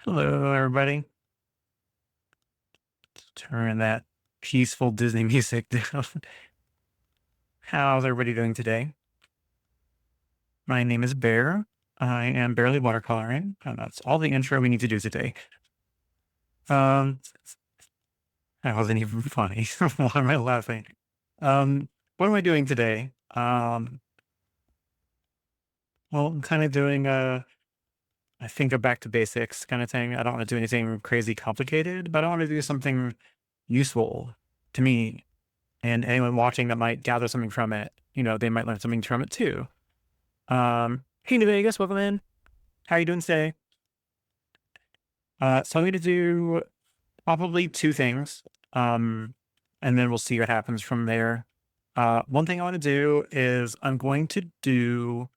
Hello, everybody. Turn that peaceful Disney music down. How's everybody doing today? My name is Bear. I am barely watercoloring, and that's all the intro we need to do today. Um, that wasn't even funny. Why am I laughing? What am I doing today? Well, I'm kind of doing I think a back to basics kind of thing. I don't want to do anything crazy complicated, but I want to do something useful to me and anyone watching that might gather something from it. They might learn something from it too. Hey, New Vegas, welcome in. How are you doing today? So I'm going to do probably two things, and then we'll see what happens from there. One thing I want to do is I'm going to do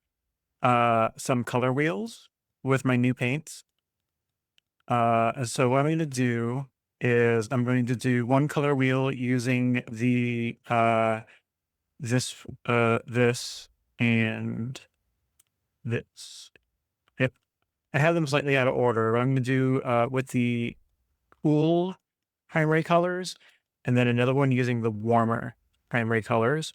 some color wheels with my new paints. So what I'm going to do is I'm going to do one color wheel using the this and this. Yep. I have them slightly out of order. I'm gonna do with the cool primary colors, and then another one using the warmer primary colors,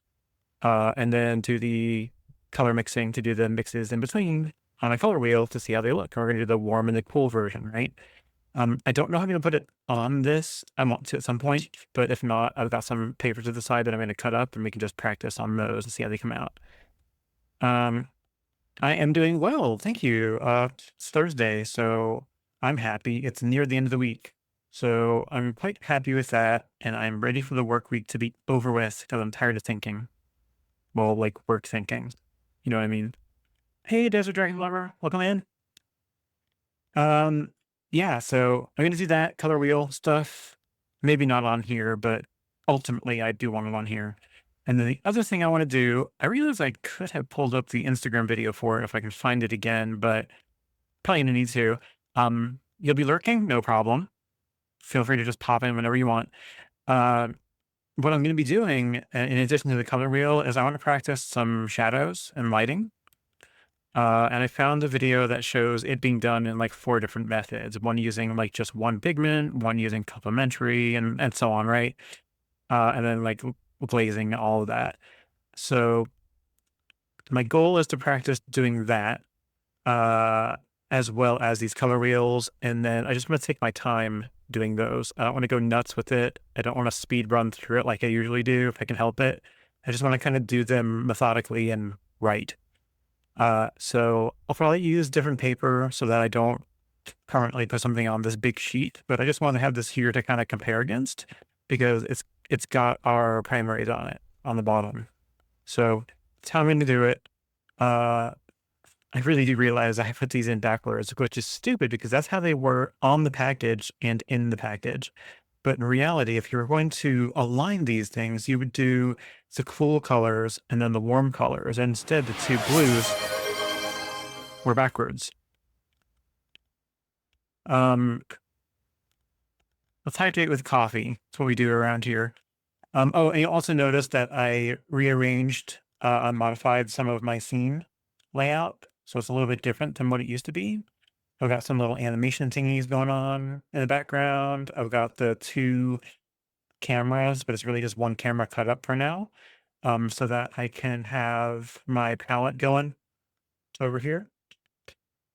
and then do the color mixing to do the mixes in between on a color wheel to see how they look. We're gonna do the warm and the cool version, right? I don't know how I'm gonna put it on this. I want to at some point, but if not, I've got some papers to the side that I'm gonna cut up, and we can just practice on those and see how they come out. Um, I am doing well, thank you. It's Thursday, so I'm happy. It's near the end of the week, so I'm quite happy with that, and I'm ready for the work week to be over with because I'm tired of thinking. Well, like work thinking. You know what I mean? Hey, Desert Dragon Lover, welcome in. Um, yeah, so I'm gonna do that color wheel stuff. Maybe not on here, but ultimately I do want it on here. And then the other thing I want to do, I realize I could have pulled up the Instagram video for it if I can find it again, but probably gonna need to. You'll be lurking, no problem. Feel free to just pop in whenever you want. Uh, what I'm gonna be doing, in addition to the color wheel, is I want to practice some shadows and lighting. And I found a video that shows it being done in like four different methods. One using like just one pigment, one using complementary, and so on, right? And then like glazing, all of that. So my goal is to practice doing that, uh, as well as these color wheels. And then I just want to take my time doing those. I don't want to go nuts with it. I don't want to speed run through it like I usually do if I can help it. I just want to kind of do them methodically and right. So I'll probably use different paper so that I don't currently put something on this big sheet, but I just want to have this here to kind of compare against because it's got our primaries on it on the bottom. So that's how I'm going to do it. Uh, I really do realize I put these in backwards, which is stupid because that's how they were on the package and in the package. But in reality, if you were going to align these things, you would do the cool colors and then the warm colors. And instead, the two blues were backwards. Um, let's hydrate with coffee. That's what we do around here. Oh, and you also notice that I rearranged, modified some of my scene layout. So it's a little bit different than what it used to be. I've got some little animation thingies going on in the background. I've got the two cameras, but it's really just one camera cut up for now. So that I can have my palette going over here.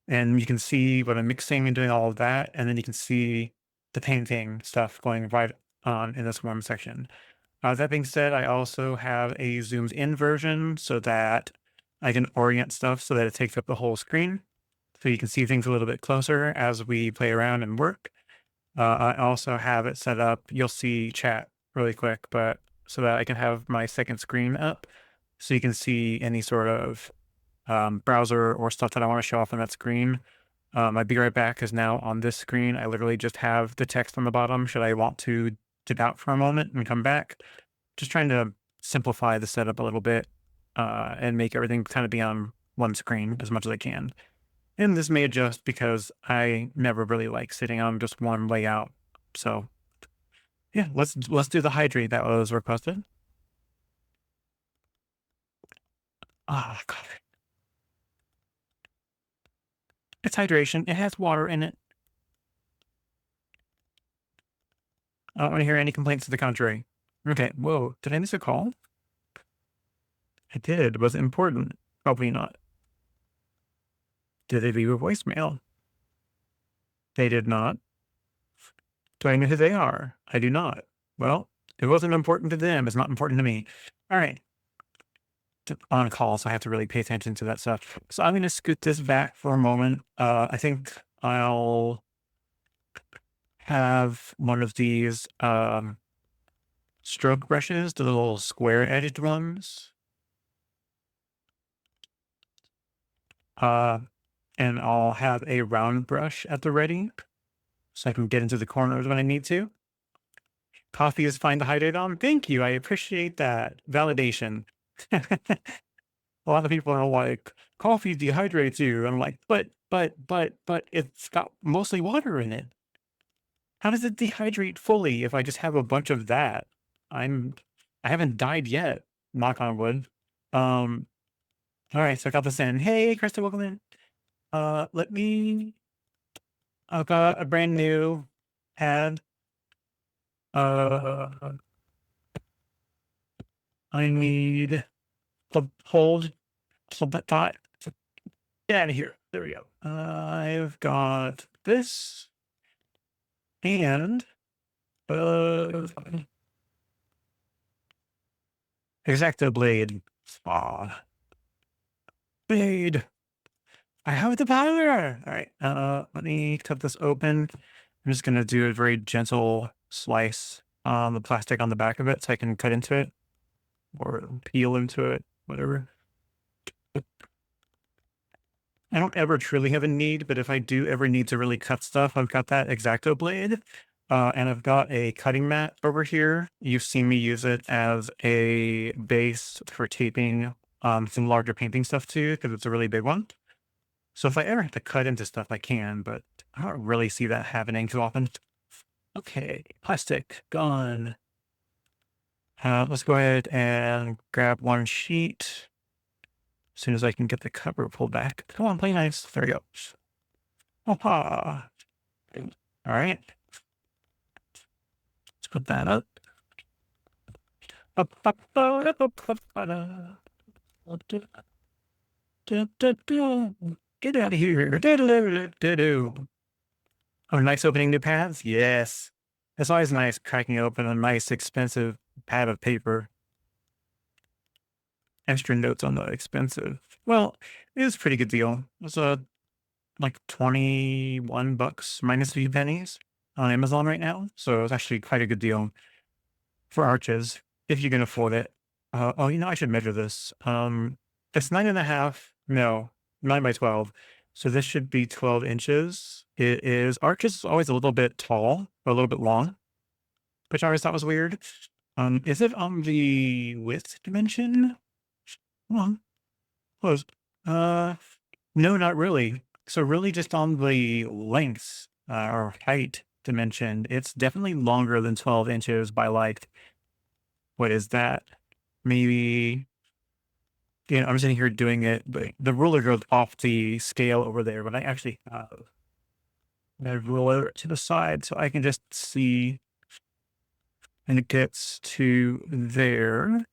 And you can see what I'm mixing and doing all of that. And then you can see the painting stuff going right on in this one section. That being said, I also have a zoomed in version so that I can orient stuff so that it takes up the whole screen. So you can see things a little bit closer as we play around and work. I also have it set up, you'll see chat really quick, but so that I can have my second screen up so you can see any sort of browser or stuff that I want to show off on that screen. My Be Right Back is now on this screen. I literally just have the text on the bottom. Should I want to dip out for a moment and come back? Just trying to simplify the setup a little bit and make everything kind of be on one screen as much as I can. And this may adjust because I never really like sitting on just one layout. So yeah, let's do the hydrate that was requested. Ah, God. It's hydration. It has water in it. I don't want to hear any complaints to the contrary. Okay. Whoa. Did I miss a call? I did. Was it important? Probably not. Did they leave a voicemail? They did not. Do I know who they are? I do not. Well, it wasn't important to them. It's not important to me. All right. On a call, so I have to really pay attention to that stuff. So I'm going to scoot this back for a moment. I think I'll have one of these stroke brushes, the little square edged ones. Uh, and I'll have a round brush at the ready so I can get into the corners when I need to. Coffee is fine to hydrate on. Thank you. I appreciate that validation. A lot of people are like, coffee dehydrates you. I'm like, but it's got mostly water in it. How does it dehydrate fully if I just have a bunch of that? I'm, I haven't died yet. Knock on wood. Um, all right, so I got this in. Hey, Krista, welcome in. Let me. I've got a brand new pad. Uh, I need the hold that thought. Get out of here. There we go. I've got this and Exacto blade. Aw, blade. I have the power. All right. Let me cut this open. I'm just gonna do a very gentle slice on the plastic on the back of it so I can cut into it or peel into it, whatever. I don't ever truly have a need, but if I do ever need to really cut stuff, I've got that Exacto blade. And I've got a cutting mat over here. You've seen me use it as a base for taping some larger painting stuff too, because it's a really big one. So if I ever have to cut into stuff, I can, but I don't really see that happening too often. Okay, plastic gone. Let's go ahead and grab one sheet. As soon as I can get the cover pulled back. Come on, play nice. There we go. Aha. All right. Let's put that up. Get out of here. Oh, nice opening new pads? Yes. It's always nice cracking open a nice, expensive pad of paper. Extra notes on the expensive. Well, it was a pretty good deal. It was like 21 bucks minus a few pennies on Amazon right now. So it's actually quite a good deal for arches if you can afford it. Oh, I should measure this. It's 9.5. No, 9 by 12. So this should be 12 inches. It is arches is always a little bit tall or a little bit long, which I always thought was weird. Is it on the width dimension? Hold on. Close. No, not really. So really just on the length or height dimension, it's definitely longer than 12 inches by like, what is that? Maybe, I'm sitting here doing it, but the ruler goes off the scale over there, but I actually have that ruler to the side so I can just see, and it gets to there.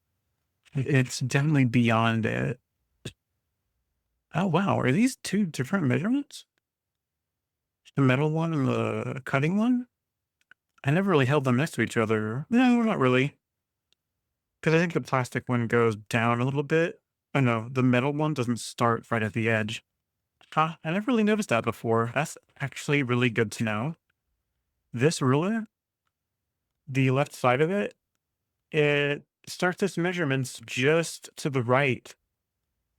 It's definitely beyond it. Oh, wow. Are these two different measurements? The metal one and the cutting one? I never really held them next to each other. No, not really. Because I think the plastic one goes down a little bit. Oh, no, the metal one doesn't start right at the edge. Huh, I never really noticed that before. That's actually really good to know. This ruler, the left side of it, it starts its measurements just to the right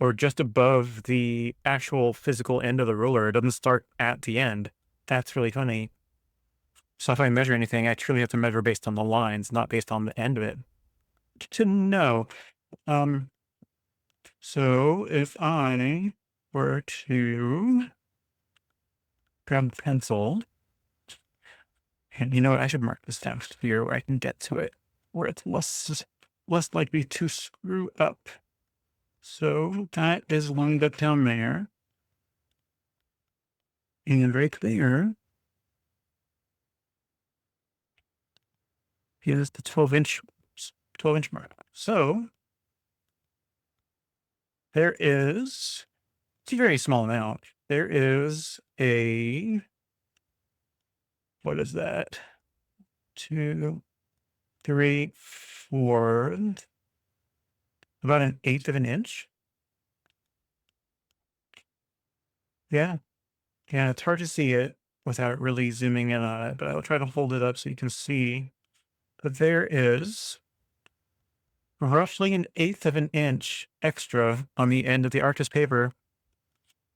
or just above the actual physical end of the ruler. It doesn't start at the end. That's really funny. So if I measure anything, I truly have to measure based on the lines, not based on the end of it. To know. So if I were to grab a pencil, and you know what, I should mark this down here where I can get to it, where it's less likely to screw up. So that is lined up down there. And right there Here's the 12-inch mark. So there is, it's a very small amount. There is a, what is that? 2, 3, 4, about an eighth of an inch. Yeah. Yeah. It's hard to see it without really zooming in on it, but I'll try to hold it up so you can see that there is roughly an eighth of an inch extra on the end of the artist paper.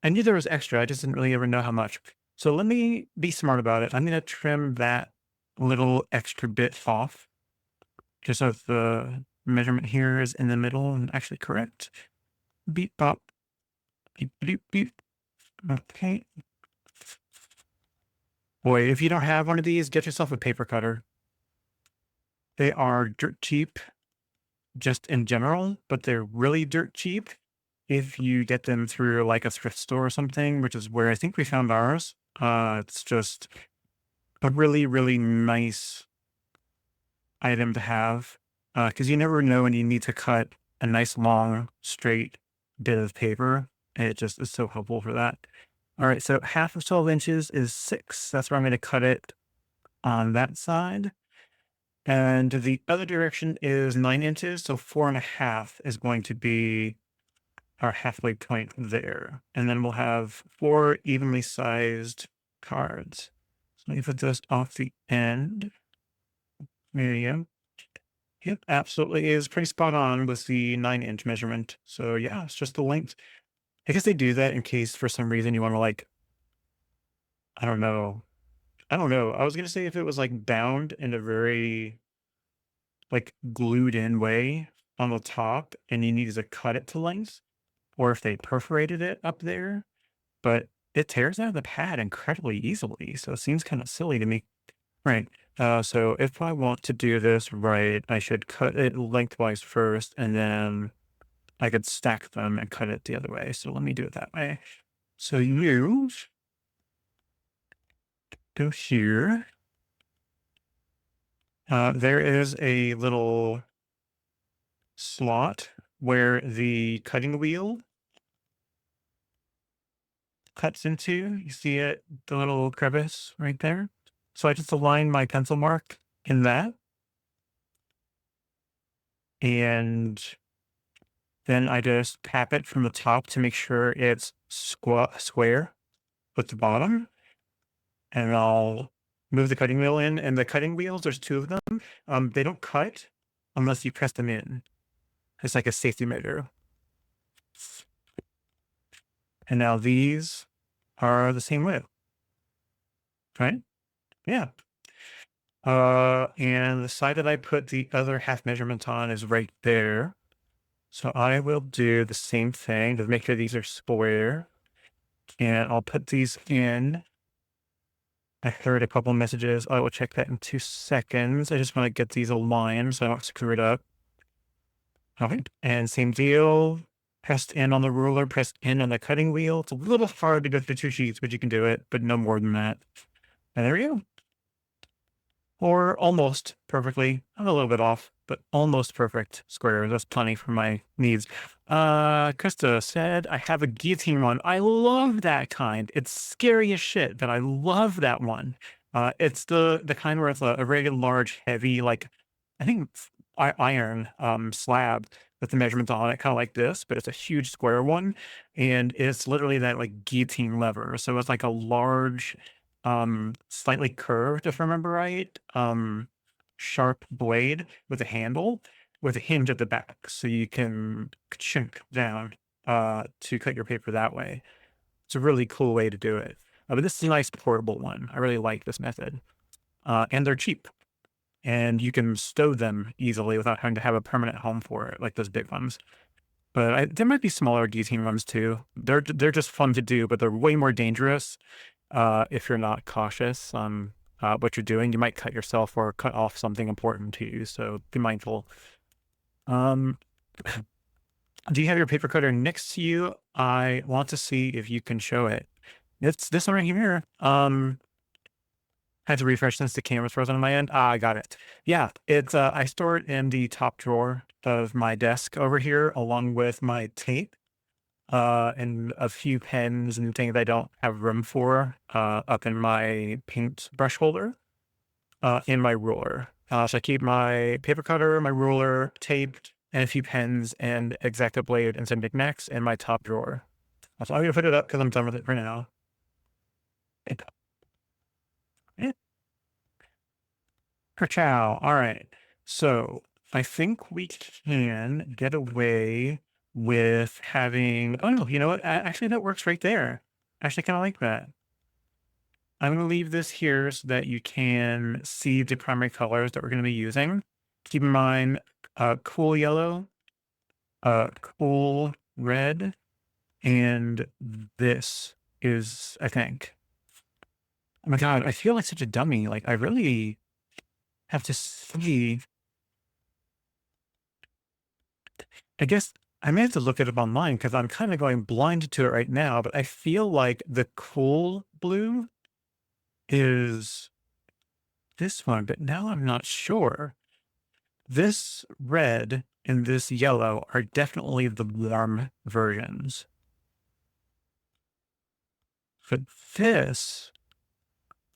I knew there was extra. I just didn't really ever know how much. So let me be smart about it. I'm going to trim that little extra bit off just so the measurement here is in the middle and actually correct. Beep, bop, beep, beep, beep. Okay. Boy, if you don't have one of these, get yourself a paper cutter. They are dirt cheap just in general, but they're really dirt cheap if you get them through like a thrift store or something, which is where I think we found ours. It's just a really, really nice item to have because you never know when you need to cut a nice long straight bit of paper. It just is so helpful for that. All right, so half of 12 inches is 6. That's where I'm going to cut it on that side. And the other direction is 9 inches. So 4.5 is going to be our halfway point there. And then we'll have 4 evenly sized cards. So let me put this off the end. There you go. Yep, absolutely is pretty spot on with the 9-inch measurement. So yeah, it's just the length. I guess they do that in case for some reason you want to like, I don't know. I don't know. I was gonna say if it was like bound in a very like glued in way on the top and you needed to cut it to length, or if they perforated it up there, but it tears out of the pad incredibly easily. So it seems kind of silly to me. Right. So if I want to do this right, I should cut it lengthwise first, and then I could stack them and cut it the other way. So let me do it that way. So you go here. There is a little slot where the cutting wheel cuts into. You see it, the little crevice right there. So I just align my pencil mark in that. And then I just tap it from the top to make sure it's square with the bottom. And I'll move the cutting wheel in. And the cutting wheels, there's 2 of them. They don't cut unless you press them in. It's like a safety measure. And now these are the same way, right? Yeah. And the side that I put the other half measurement on is right there. So I will do the same thing to make sure these are square. And I'll put these in. I heard a couple messages. I will check that in 2 seconds. I just want to get these aligned so I don't screw it up. Okay. And same deal. Pressed in on the ruler, pressed in on the cutting wheel. It's a little hard to go through 2 sheets, but you can do it, but no more than that. And there we go. Or almost perfectly. I'm a little bit off, but almost perfect square. That's plenty for my needs. Krista said, I have a guillotine one. I love that kind. It's scary as shit, but I love that one. It's the kind where it's a very large, heavy, like, I think iron slab with the measurements on it, kind of like this, but it's a huge square one. And it's literally that like guillotine lever. So it's like a large, slightly curved, if I remember right, sharp blade with a handle with a hinge at the back. So you can chink down to cut your paper that way. It's a really cool way to do it. But this is a nice portable one. I really like this method. And they're cheap. And you can stow them easily without having to have a permanent home for it, like those big ones. But there might be smaller guillotine ones too. They're just fun to do, but they're way more dangerous if you're not cautious on what you're doing. You might cut yourself or cut off something important to you, so be mindful. Do you have your paper cutter next to you? I want to see if you can show it. It's this one right here. Had to refresh since the camera's frozen on my end. Ah, I got it. Yeah, it's I store it in the top drawer of my desk over here, along with my tape, and a few pens and things I don't have room for, up in my paint brush holder, in my ruler. So I keep my paper cutter, my ruler, tape, and a few pens and X-Acto blade and some knickknacks in my top drawer. So I'm gonna put it up because I'm done with it for now. Eh, Ciao. All right. So I think we can get away with having. Oh no, you know what? Actually, that works right there. Actually, kind of like that. I'm going to leave this here so that you can see the primary colors that we're going to be using. Keep in mind, cool yellow, cool red, and this is, I think. Oh my God, I feel like such a dummy. Like, I really have to see. I guess I may have to look it up online because I'm kind of going blind to it right now, but I feel like the cool blue is this one, but now I'm not sure. This red and this yellow are definitely the warm versions. But this,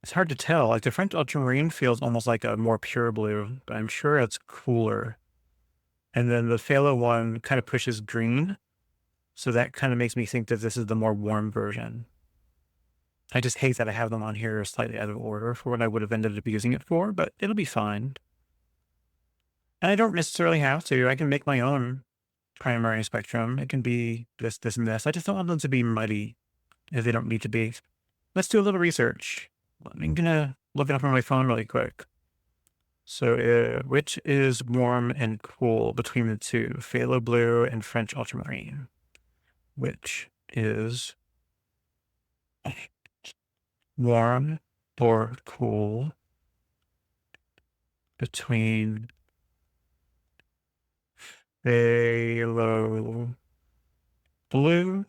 it's hard to tell. Like the French ultramarine feels almost like a more pure blue, but I'm sure it's cooler. And then the phthalo one kind of pushes green. So that kind of makes me think that this is the more warm version. I just hate that I have them on here slightly out of order for what I would have ended up using it for, but it'll be fine. And I don't necessarily have to. I can make my own primary spectrum. It can be this, this, and this. I just don't want them to be muddy if they don't need to be. Let's do a little research. I'm gonna look it up on my phone really quick. So, which is warm and cool between the two, phthalo blue and French ultramarine? Which is warm or cool between phthalo blue?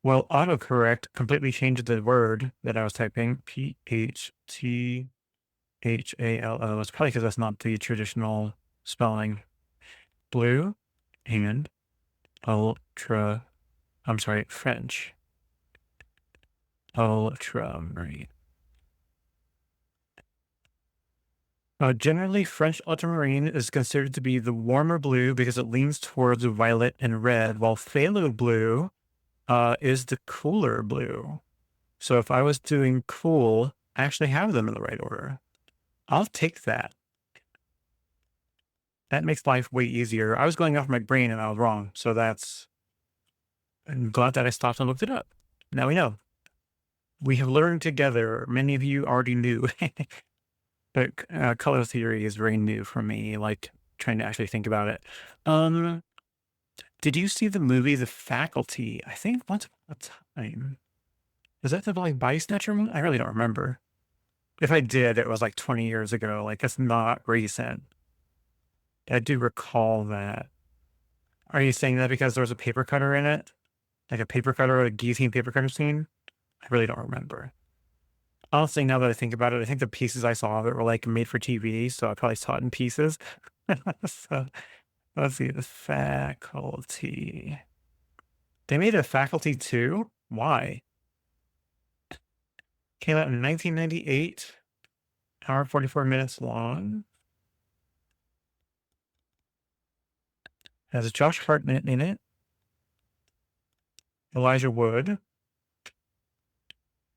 Well, autocorrect completely changed the word that I was typing. PHTHALO. It's probably because that's not the traditional spelling. Blue and ultra, I'm sorry, French ultramarine. Generally, French ultramarine is considered to be the warmer blue because it leans towards violet and red, while phthalo blue is the cooler blue. So if I was doing cool, I actually have them in the right order. I'll take that. That makes life way easier. I was going off my brain and I was wrong. So I'm glad that I stopped and looked it up. Now we know. We have learned together. Many of you already knew. But color theory is very new for me, like trying to actually think about it. Did you see the movie The Faculty? I think once upon a time. Is that the like body snatcher movie? I really don't remember. If I did, it was like 20 years ago. Like it's not recent. I do recall that. Are you saying that because there was a paper cutter in it? Like a paper cutter or a guillotine paper cutter scene? I really don't remember. Honestly, now that I think about it, I think the pieces I saw of it were like made for TV, so I probably saw it in pieces. So let's see, the faculty. They made a faculty too? Why? Came out in 1998, hour 44 minutes long. Has Josh Hartnett in it. Elijah Wood.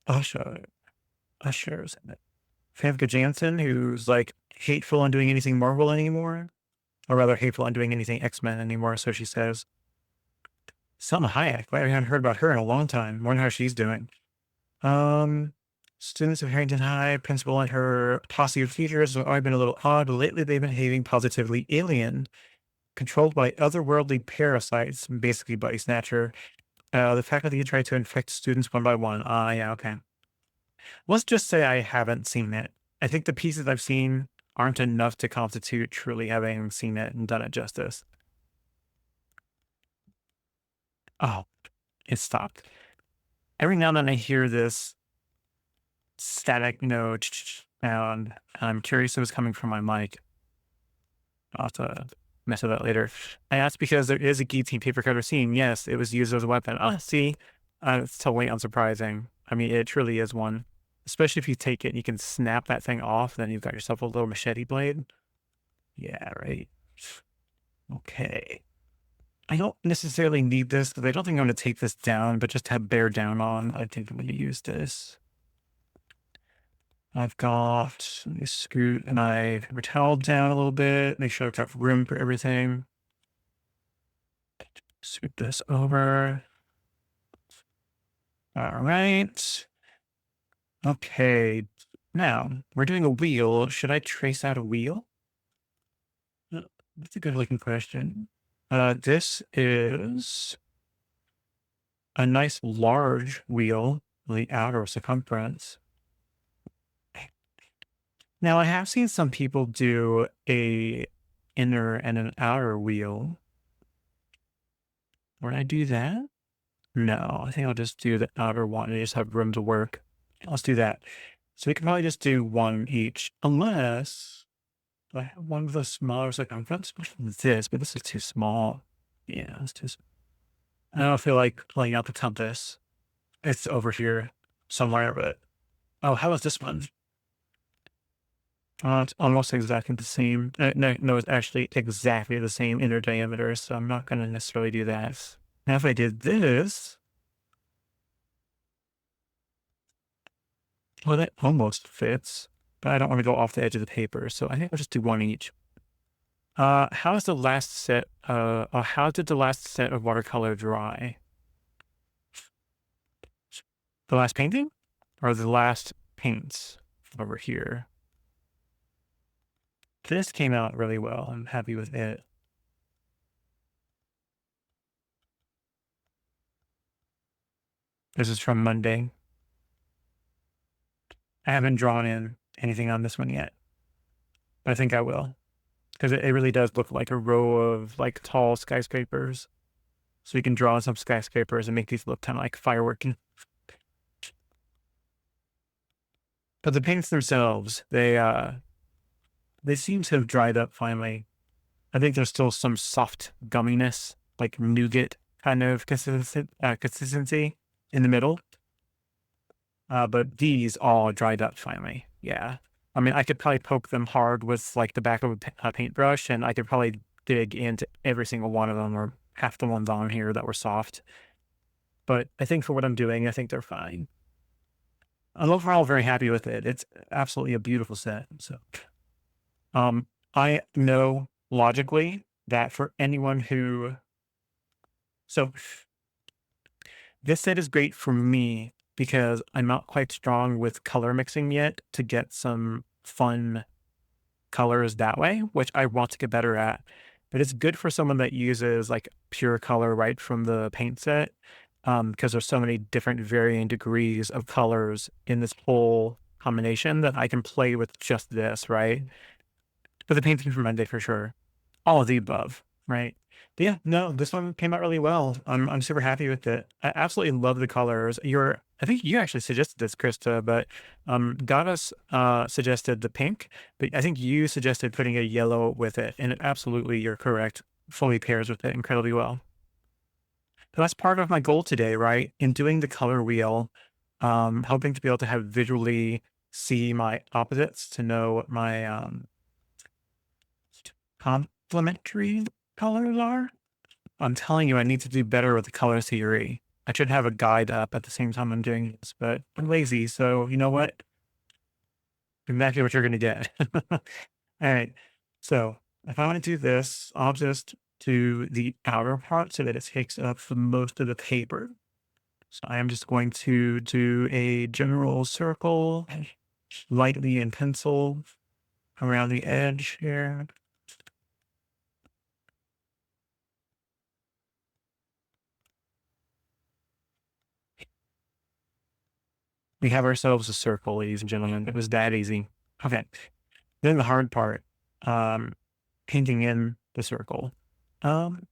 Usher's in it. Famke Janssen, who's like hateful on doing anything Marvel anymore, or rather hateful on doing anything X-Men anymore, so she says. Selma Hayek. I haven't heard about her in a long time. Wonder how she's doing. Students of Harrington High, principal and her posse of teachers have always been a little odd, but lately they've been behaving positively alien, controlled by otherworldly parasites, basically body snatcher. The faculty try to infect students one by one. Yeah, okay. Let's just say I haven't seen it. I think the pieces I've seen aren't enough to constitute truly having seen it and done it justice. Oh, it stopped. Every now and then I hear this static note. and I'm curious if it's coming from my mic. I'll have to mess with that later. I asked because there is a guillotine paper cutter scene. Yes, it was used as a weapon. Oh, see, it's totally unsurprising. I mean, it truly is one. Especially if you take it and you can snap that thing off, then you've got yourself a little machete blade. Yeah, right. Okay. I don't necessarily need this because I don't think I'm going to take this down, but just to bear down on, I think I'm going to use this. I've got, let me scoot my towel down a little bit, make sure I've got room for everything. Scoot this over. All right. Okay. Now we're doing a wheel. Should I trace out a wheel? That's a good looking question. This is a nice large wheel, the outer circumference. Now I have seen some people do a inner and an outer wheel. Would I do that? No, I think I'll just do the outer one and just have room to work. Let's do that. So we can probably just do one each, unless do I have one of the smaller circumference. This, but this is too small. Yeah, it's too. I don't feel like laying out the compass. It's over here somewhere, but oh, how is this one? It's almost exactly the same. No, it's actually exactly the same inner diameter, so I'm not going to necessarily do that. Now, if I did this, well, that almost fits, but I don't want to go off the edge of the paper, so I think I'll just do one each. How did the last set of watercolor dry? The last painting or the last paints over here? This came out really well. I'm happy with it. This is from Monday. I haven't drawn in anything on this one yet, but I think I will because it really does look like a row of like tall skyscrapers. So you can draw some skyscrapers and make these look kind of like fireworks. But the paints themselves, they seem to have dried up finally. I think there's still some soft gumminess, like nougat kind of consistency in the middle. But these all dried up finally. Yeah. I mean, I could probably poke them hard with like the back of a paintbrush, and I could probably dig into every single one of them or half the ones on here that were soft. But I think for what I'm doing, I think they're fine. I'm overall very happy with it. It's absolutely a beautiful set. So, I know logically that for anyone who, so this set is great for me because I'm not quite strong with color mixing yet to get some fun colors that way, which I want to get better at. But it's good for someone that uses like pure color right from the paint set, because there's so many different varying degrees of colors in this whole combination that I can play with just this, right? But the painting from Monday for sure. All of the above, right? But yeah, no, this one came out really well. I'm super happy with it. I absolutely love the colors. I think you actually suggested this, Krista, but Goddess suggested the pink, but I think you suggested putting a yellow with it, and it absolutely, you're correct, fully pairs with it incredibly well. So that's part of my goal today, right? In doing the color wheel, hoping to be able to have visually see my opposites to know what my complementary colors are. I'm telling you, I need to do better with the color theory. I should have a guide up at the same time I'm doing this, but I'm lazy. So you know what? Exactly what you're going to get. All right. So if I want to do this, I'll just do the outer part so that it takes up the most of the paper. So I am just going to do a general circle lightly in pencil around the edge here. We have ourselves a circle, ladies and gentlemen. It was that easy. Okay. Then the hard part, um, painting in the circle. Um,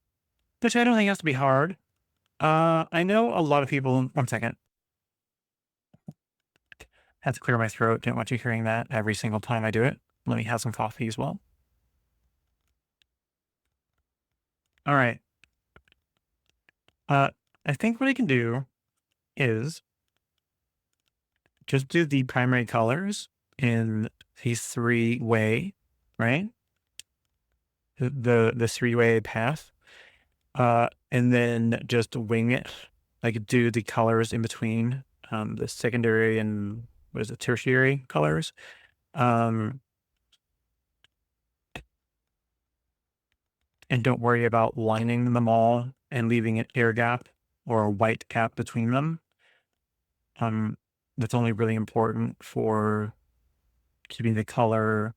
which I don't think has to be hard. I know a lot of people. One second. Had to clear my throat. Didn't want you hearing that every single time I do it. Let me have some coffee as well. All right. Uh, I think what I can do is just do the primary colors in the three-way, right? The three-way path. And then just wing it, like do the colors in between, the secondary and what is it, tertiary colors. Um, and don't worry about lining them all and leaving an air gap or a white gap between them. Um, that's only really important for keeping the color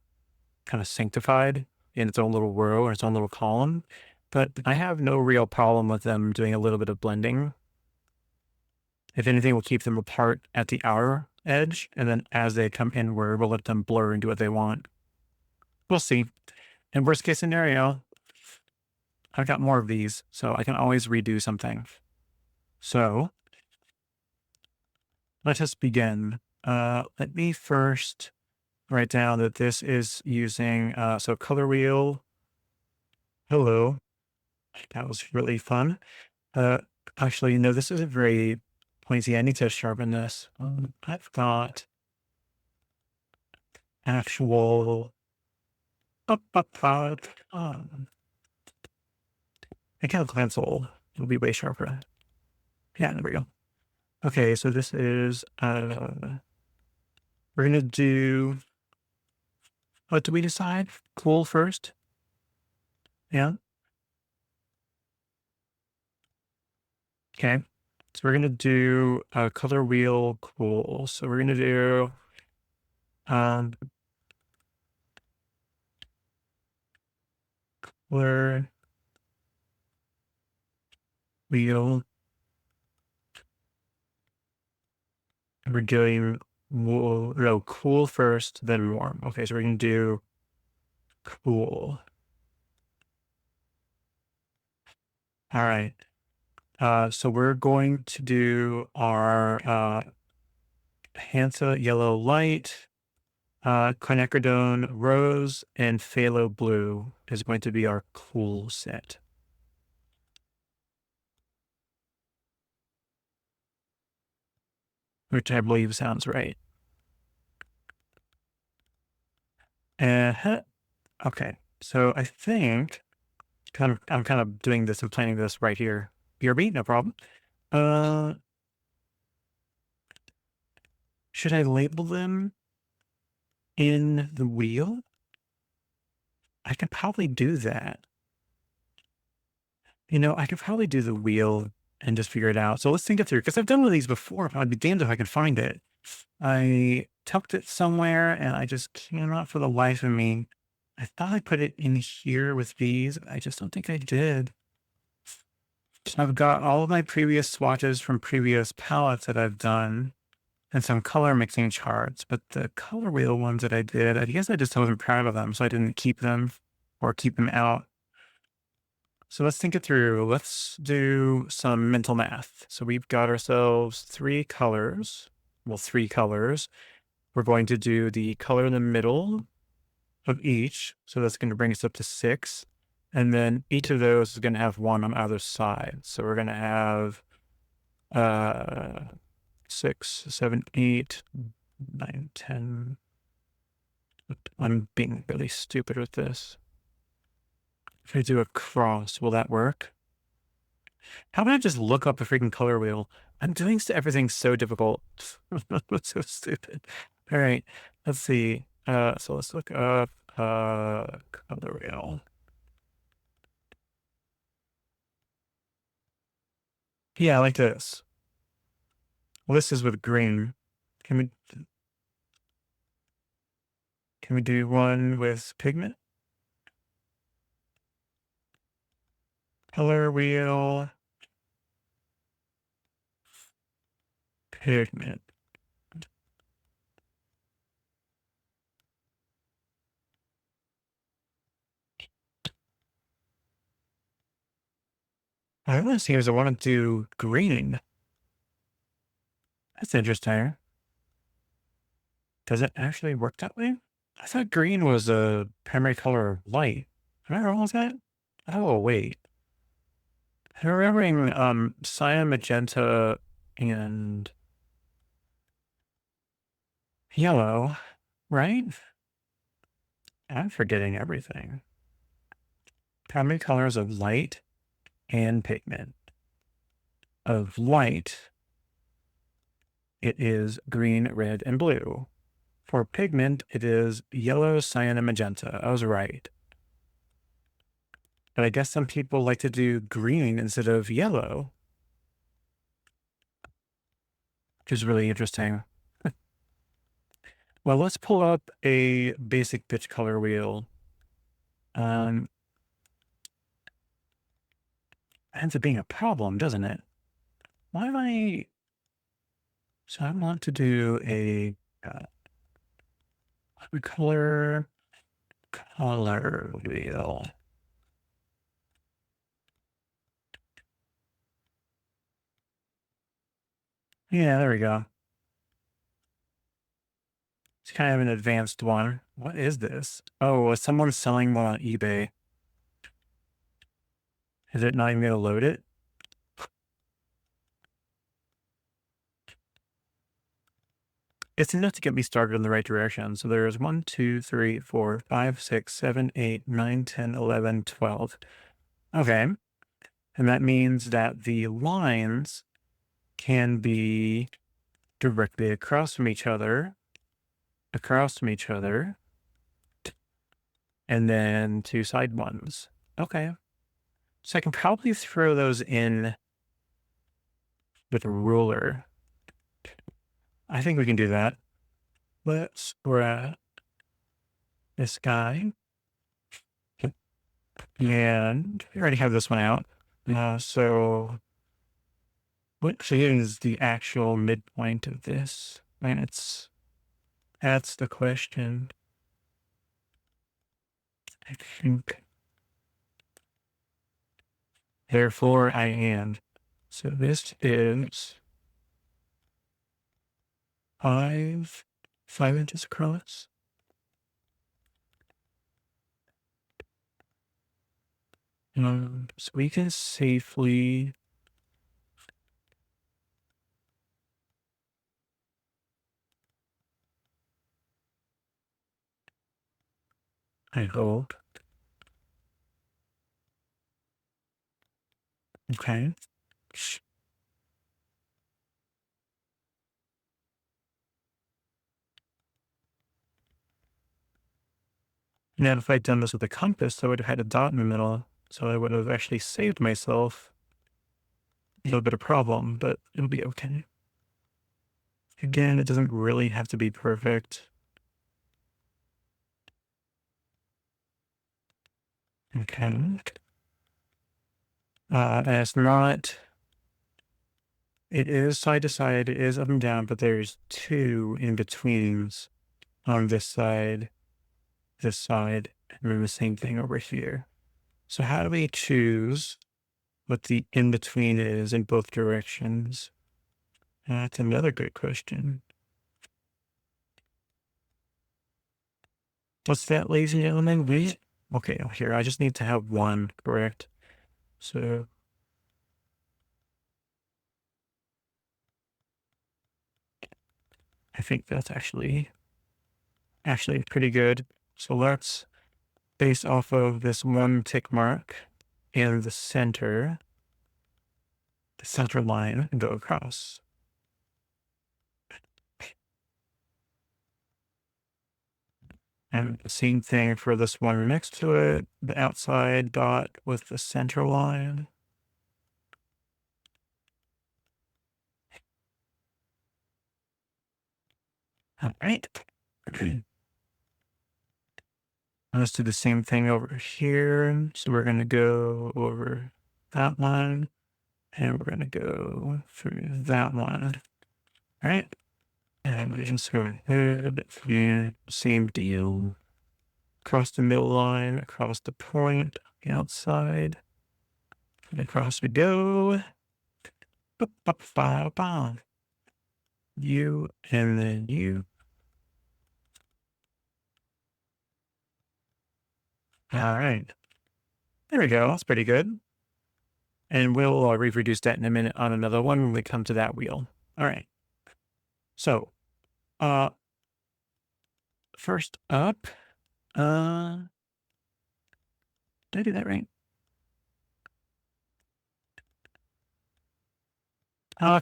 kind of sanctified in its own little row or its own little column. But I have no real problem with them doing a little bit of blending. If anything, we'll keep them apart at the outer edge, and then as they come inward, we'll let them blur and do what they want. We'll see. In worst case scenario, I've got more of these, so I can always redo something. So let us begin. Let me first write down that this is using, so color wheel. Hello. That was really fun. Uh, actually, no, this isn't very pointy. I need to sharpen this. I've got actual. I can't cancel. It'll be way sharper. Yeah, there we go. Okay, so this is we're gonna do, what do we decide? Cool first? Yeah. Okay. So we're gonna do a color wheel cool. So we're gonna do um color wheel. We're doing no, cool first, then warm. Okay, so we're gonna do cool. All right. So we're going to do our Hansa yellow light, quinacridone rose, and phthalo blue is going to be our cool set, which I believe sounds right. Okay, so I think I'm kind of doing this and planning this right here. BRB, no problem. Uh, should I label them in the wheel? I could probably do that. I could probably do the wheel and just figure it out. So let's think it through because I've done one of these before. I'd be damned if I can find it. I tucked it somewhere and I just cannot for the life of me. I thought I put it in here with these. I just don't think I did. I've got all of my previous swatches from previous palettes that I've done and some color mixing charts, but the color wheel ones that I did, I guess I just wasn't proud of them, so I didn't keep them or keep them out. So let's think it through. Let's do some mental math. So we've got ourselves three colors. Well, three colors. We're going to do the color in the middle of each. So that's going to bring us up to six. And then each of those is going to have one on either side. So we're going to have 6, 7, 8, 9, 10. I'm being really stupid with this. If I do a cross, will that work? How about I just look up the freaking color wheel? I'm doing everything so difficult. That's so stupid. All right, let's see. So let's look up color wheel. Yeah, like this. Well, this is with green. Can we do one with pigment? Color wheel, pigment. I want to see if I want to do green. That's interesting. Does it actually work that way? I thought green was a primary color of light. Am I wrong with that? Oh, wait. I'm remembering cyan, magenta, and yellow, right? I'm forgetting everything. Primary colors of light and pigment. Of light, it is green, red, and blue. For pigment, it is yellow, cyan, and magenta. I was right. But I guess some people like to do green instead of yellow, which is really interesting. Well, let's pull up a basic pitch color wheel. Um, ends up being a problem, doesn't it? Why am I? So I want to do a color wheel. Yeah, there we go. It's kind of an advanced one. What is this? Oh, is someone selling one on eBay? Is it not even going to load it? It's enough to get me started in the right direction. So there's 1, 2, 3, 4, 5, 6, 7, 8, 9, 10, 11, 12. Okay. And that means that the lines can be directly across from each other, and then two side ones. Okay. So I can probably throw those in with a ruler. I think we can do that. Let's grab this guy. And we already have this one out. So what is the actual midpoint of this? And that's the question. I think. Therefore, I am. So this is 5 inches across. So we can safely. I hope. Okay. Now, if I'd done this with a compass, I would have had a dot in the middle. So I would have actually saved myself a little bit of problem, but it'll be okay. Again, it doesn't really have to be perfect. Okay. And it's not, it is side to side, it is up and down, but there's two in betweens on this side, and then the same thing over here. So how do we choose what the in between is in both directions? That's another good question. What's that, ladies and gentlemen? Wait. Okay, here, I just need to have one, correct? So I think that's actually pretty good. So let's base off of this one tick mark and the center line, and go across. And the same thing for this one next to it, the outside dot with the center line. All right. Let's do the same thing over here. So we're going to go over that one, and we're going to go through that one. All right. And we just go ahead, yeah, same deal. Across the middle line, across the point, the outside, and across we go. Ba-ba-ba-ba. You, and then you. All right. There we go. That's pretty good. And we'll reproduce that in a minute on another one when we come to that wheel. All right. So, uh, first up, uh, did I do that right?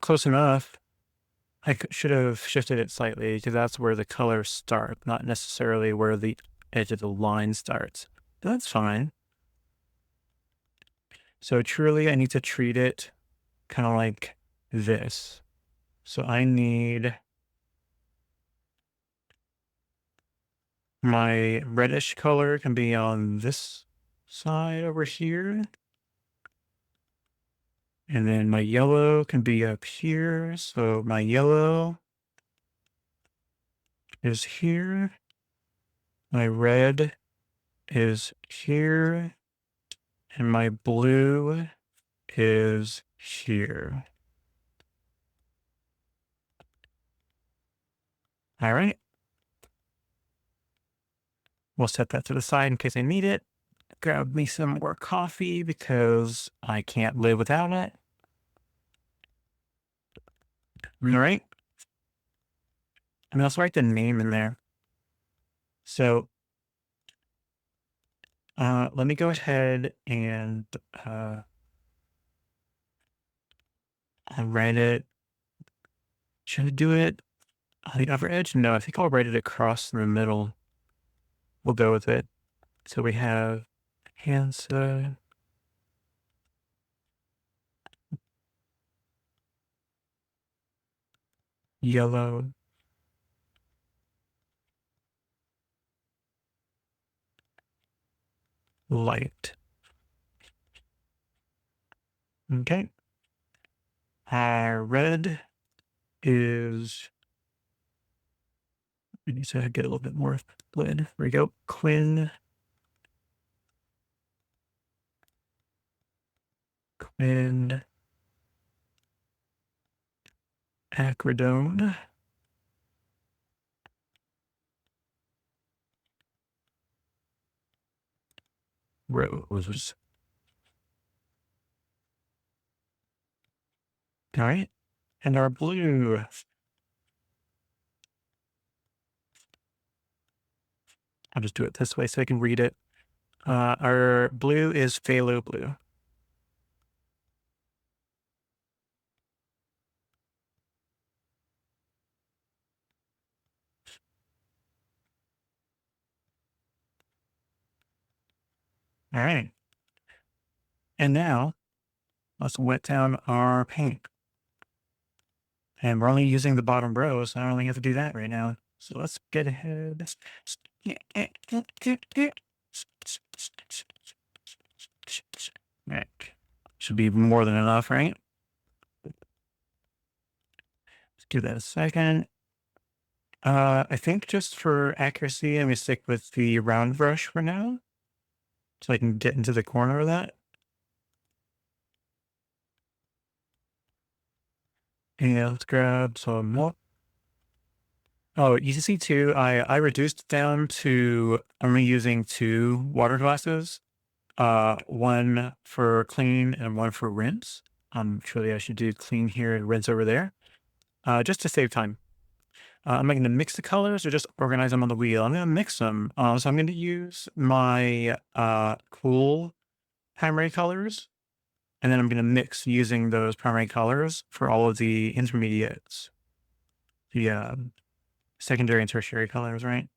Close enough. Should have shifted it slightly because that's where the colors start, not necessarily where the edge of the line starts. That's fine. So truly, I need to treat it kind of like this. So I need my reddish color can be on this side over here. And then my yellow can be up here. So my yellow is here. My red is here. And my blue is here. All right. We'll set that to the side in case I need it. Grab me some more coffee because I can't live without it. All right. And I'll write the name in there. So let me go ahead and write it. Should I do it on the upper edge? No, I think I'll write it across the middle. We'll go with it. So we have Hansa, yellow, light. Okay. Red is, we need to get a little bit more lid. There we go. Quinn, acridone, rose. All right. And our blue. I'll just do it this way so I can read it. Our blue is phthalo blue. All right. And now let's wet down our paint. And we're only using the bottom row, so I only have to do that right now. So let's get ahead. Right. Should be more than enough, right? Let's give that a second. I think just for accuracy, I'm gonna stick with the round brush for now, so I can get into the corner of that. And let's grab some more. Oh, you can see too, I reduced it down to only using 2 water glasses, one for clean and one for rinse. Surely I should do clean here and rinse over there, just to save time. Am I going to mix the colors or just organize them on the wheel? I'm going to mix them. So I'm going to use my cool primary colors, and then I'm going to mix using those primary colors for all of the intermediates, the secondary and tertiary colors, right?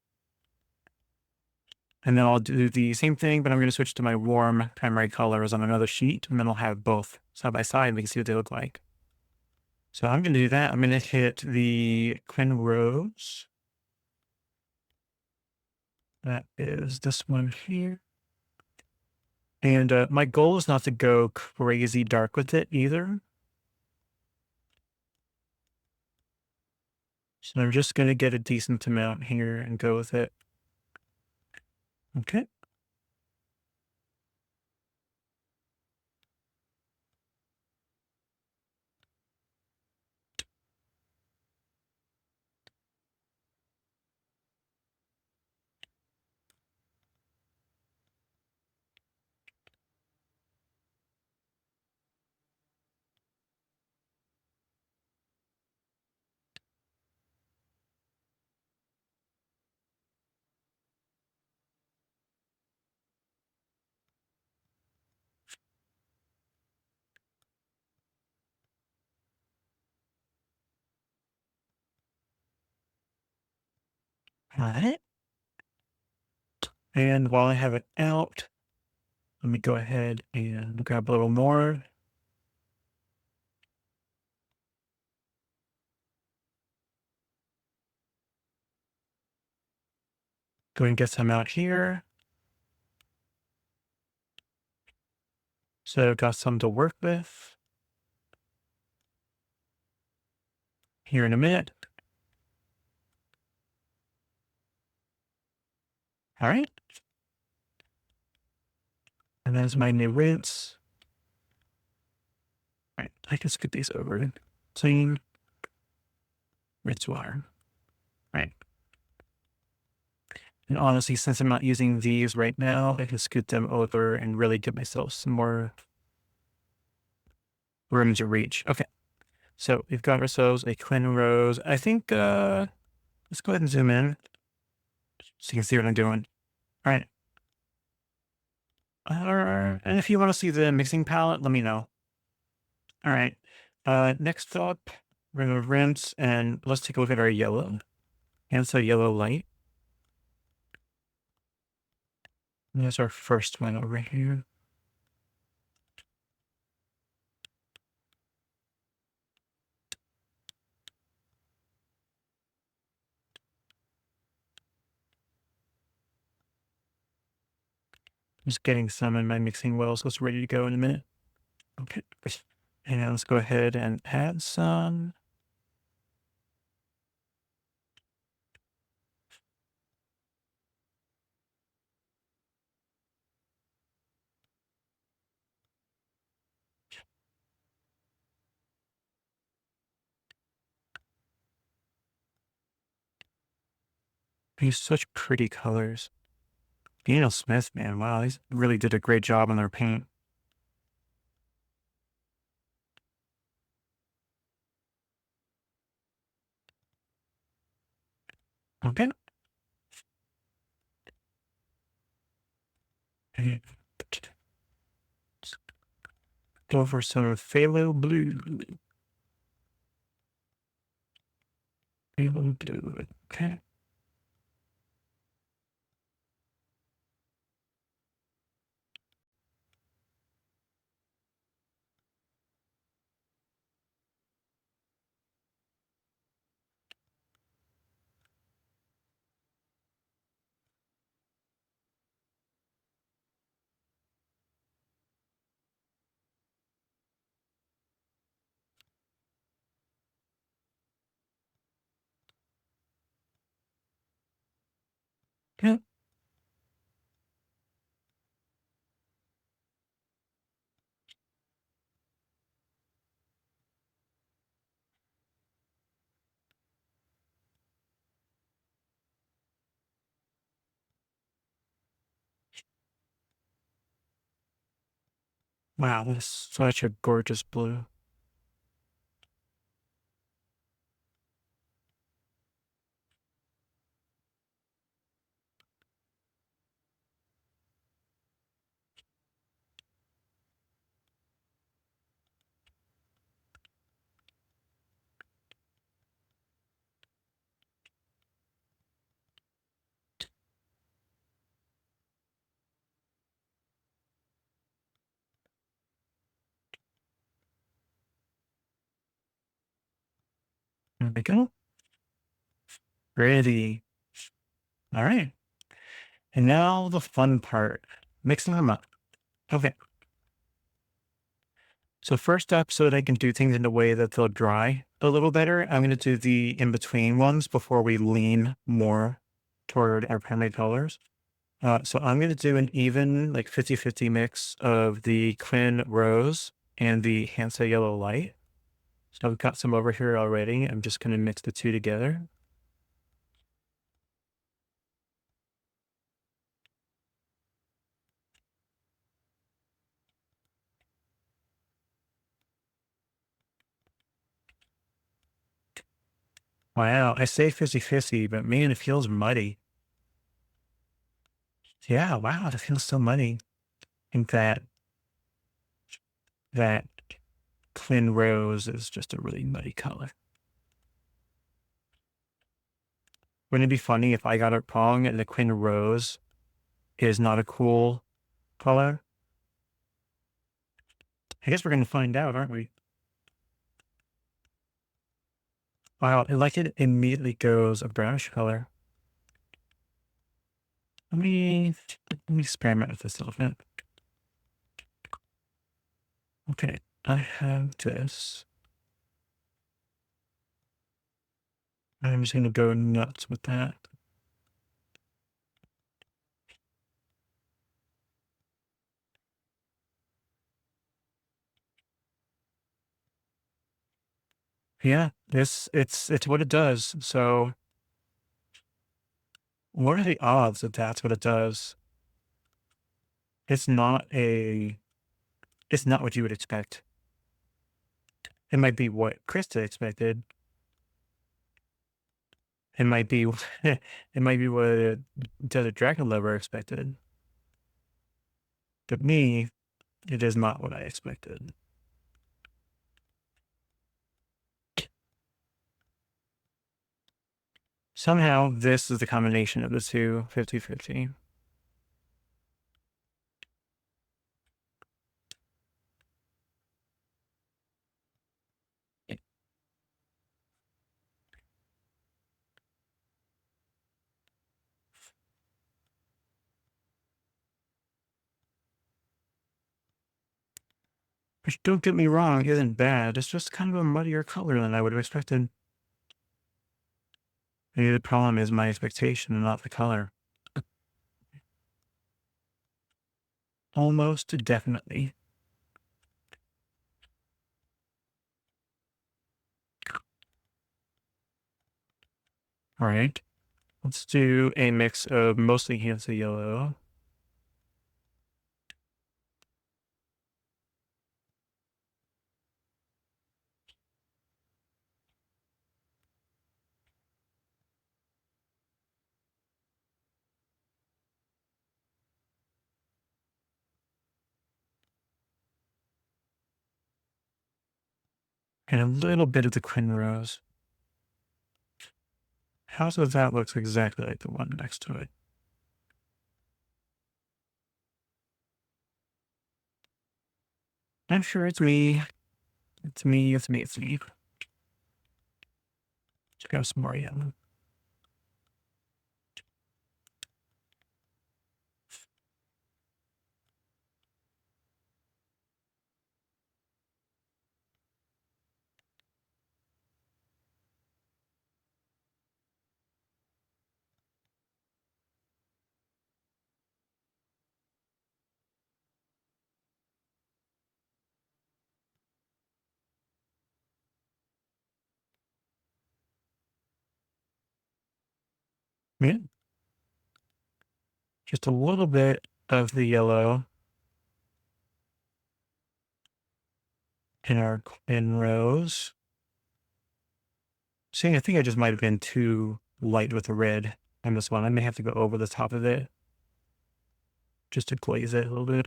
And then I'll do the same thing, but I'm going to switch to my warm primary colors on another sheet, and then I'll have both side by side, and we can see what they look like. So I'm going to do that. I'm going to hit the Quinn Rose. That is this one here. And my goal is not to go crazy dark with it either. So I'm just going to get a decent amount here and go with it. Okay. Got it. And while I have it out, let me go ahead and grab a little more. Go and get some out here. So I've got some to work with here in a minute. All right. And there's my new rinse. All right. I can scoot these over. Clean, rinse water. All right. And honestly, since I'm not using these right now, I can scoot them over and really give myself some more room to reach. Okay. So we've got ourselves a Quinn Rose. I think, let's go ahead and zoom in so you can see what I'm doing. All right. And if you want to see the mixing palette, let me know. All right. Next up, we're going to rinse and let's take a look at our yellow. And so yellow light. And there's our first one over here. Just getting some in my mixing well, so it's ready to go in a minute. Okay. And now let's go ahead and add some. These such pretty colors. Daniel Smith, man, wow, these really did a great job on their paint. Okay. And go for some phthalo blue. Phthalo blue. Okay. Yeah. Wow, this is such a gorgeous blue. There we go. Pretty. All right. And now the fun part, mixing them up. Okay. So first up, so that I can do things in a way that they'll dry a little better, I'm going to do the in-between ones before we lean more toward our primary colors. So I'm going to do an even like 50-50 mix of the Quinn Rose and the Hansa Yellow Light. So I've got some over here already. I'm just going to mix the two together. Wow, I say 50-50, but man, it feels muddy. Yeah, wow, it feels so muddy. I think that Quinn Rose is just a really muddy color. Wouldn't it be funny if I got it wrong and the Quinn Rose is not a cool color? I guess we're gonna find out, aren't we? Wow, it immediately goes a brownish color. Let me experiment with this a little bit. Okay, I have this. I'm just gonna go nuts with that. Yeah, it's what it does. So what are the odds that that's what it does? It's not a it's not what you would expect. It might be what Krista expected. It might be it might be what a Desert Dragon Lover expected. But me, it is not what I expected. Somehow this is the combination of the two, 50-50. Which, don't get me wrong, isn't bad. It's just kind of a muddier color than I would have expected. Maybe the problem is my expectation and not the color. Almost definitely. All right. Let's do a mix of mostly Hansa yellow. And a little bit of the Quinn Rose. How does that looks exactly like the one next to it? I'm sure it's me. It's me, it's me, it's me. Check out some more yellow. Yeah. Just a little bit of the yellow in our Quinn Rose. See, I think I just might have been too light with the red on this one. I may have to go over the top of it just to glaze it a little bit.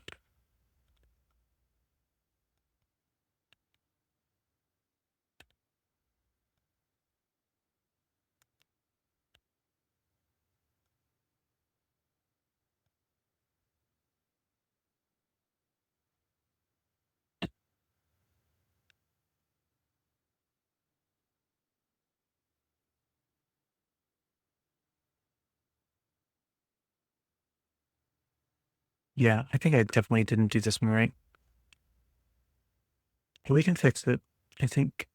Yeah, I think I definitely didn't do this one right. We can fix it. I think.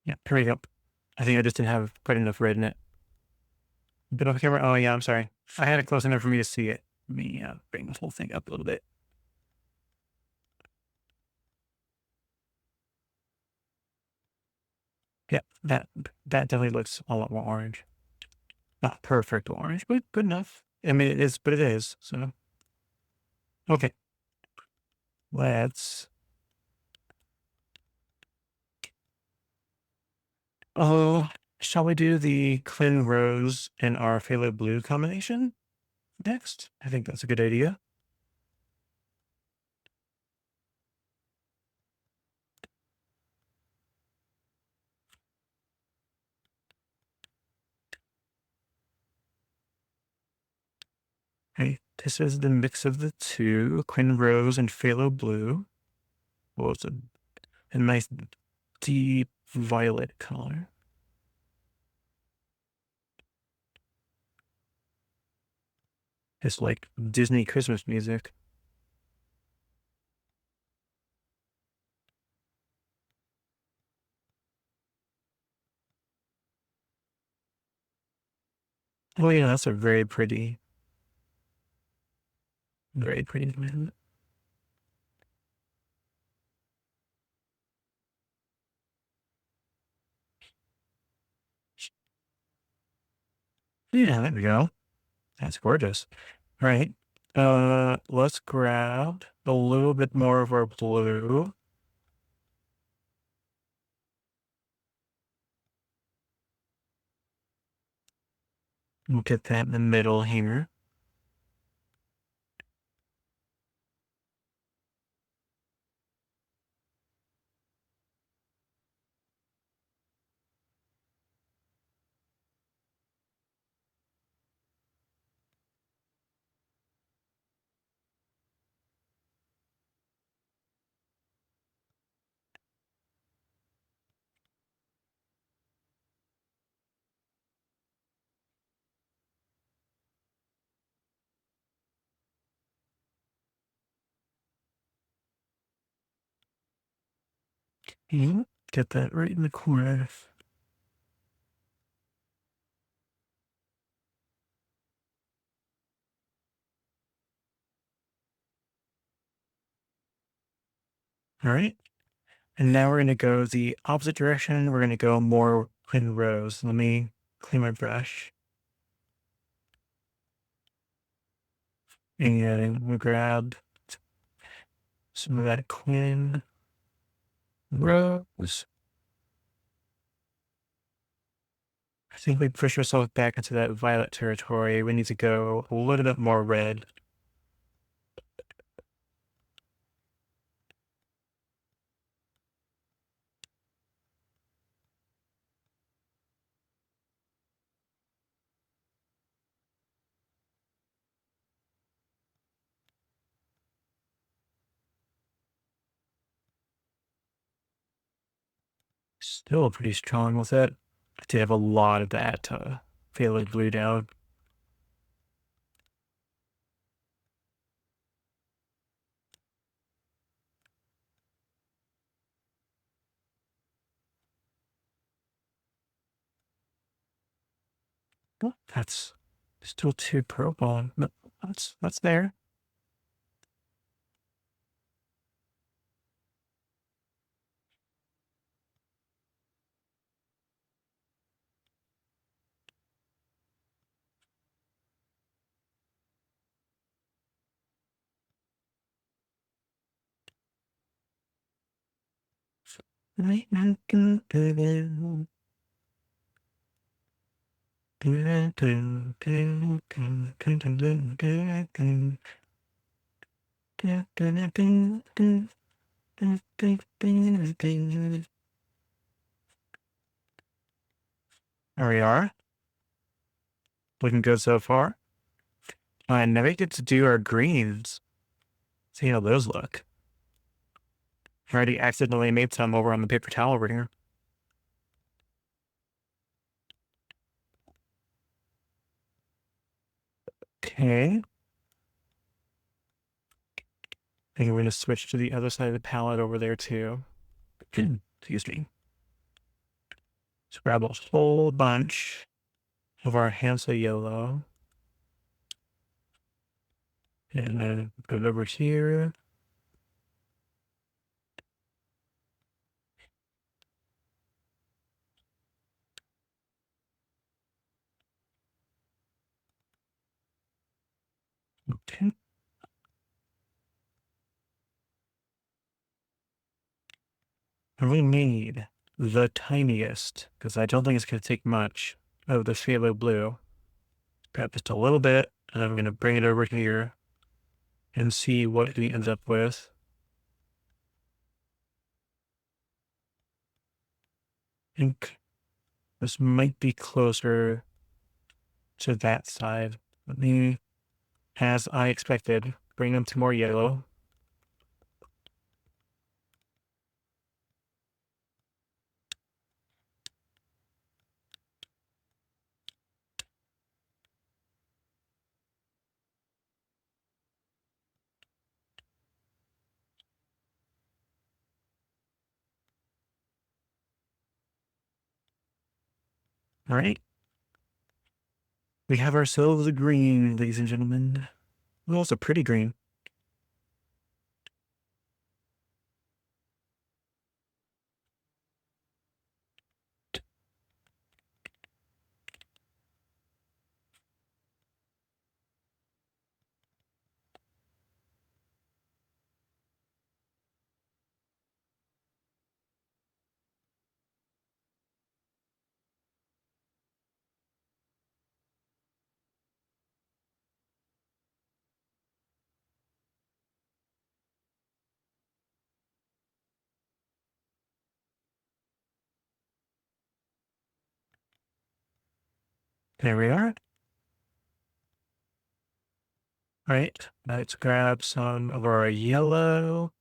Yeah, here we go. I think I just didn't have quite enough red in it. Bit off camera. Oh yeah, I'm sorry. I had it close enough for me to see it. Let me bring the whole thing up a little bit. Yeah, that definitely looks a lot more orange. Not perfect orange, but good enough. I mean, it is, but it is. So, okay, let's. Oh, shall we do the Clean Rose and our Phthalo Blue combination next? I think that's a good idea. Okay, this is the mix of the two, Clean Rose and Phthalo Blue. Well, it's a nice deep violet color. It's like Disney Christmas music. Oh yeah, that's a very pretty man. Yeah, there we go. That's gorgeous. All right. Let's grab a little bit more of our blue. We'll get that in the middle here. And get that right in the corner. All right. And now we're going to go the opposite direction. We're going to go more Clean Rose. Let me clean my brush. And we grab some of that Clean Rose. I think we push ourselves back into that violet territory. We need to go a little bit more red. Still pretty strong with it. I did have a lot of that Phthalo Blue down. Oh, that's still too purple, but that's there. There we are. Looking good so far. I never get to do our greens. See how those look. I already accidentally made some over on the paper towel over here. Okay. I think we're going to switch to the other side of the palette over there too. Excuse me. Let's grab a whole bunch of our Hansa yellow. And then put it over here. We need the tiniest, because I don't think it's going to take much, of the phthalo blue. Grab just a little bit, and I'm going to bring it over here and see what we end up with. I think this might be closer to that side. Let me, as I expected, bring them to more yellow. All right. We have ourselves a green, ladies and gentlemen. Well, it's a pretty green. There we are. All right, let's grab some of our yellow.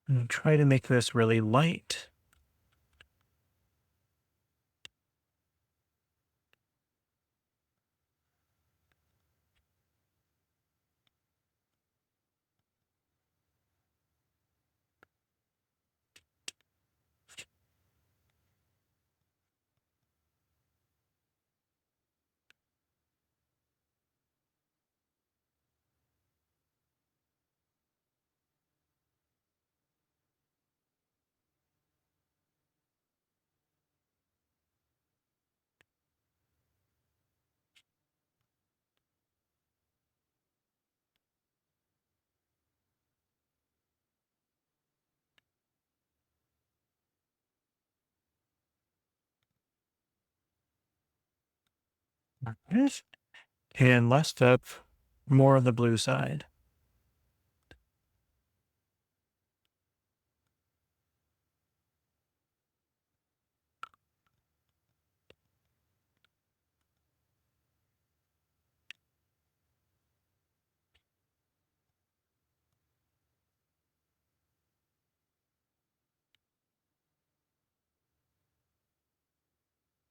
And try to make this really light. Yes. And last up, more of the blue side.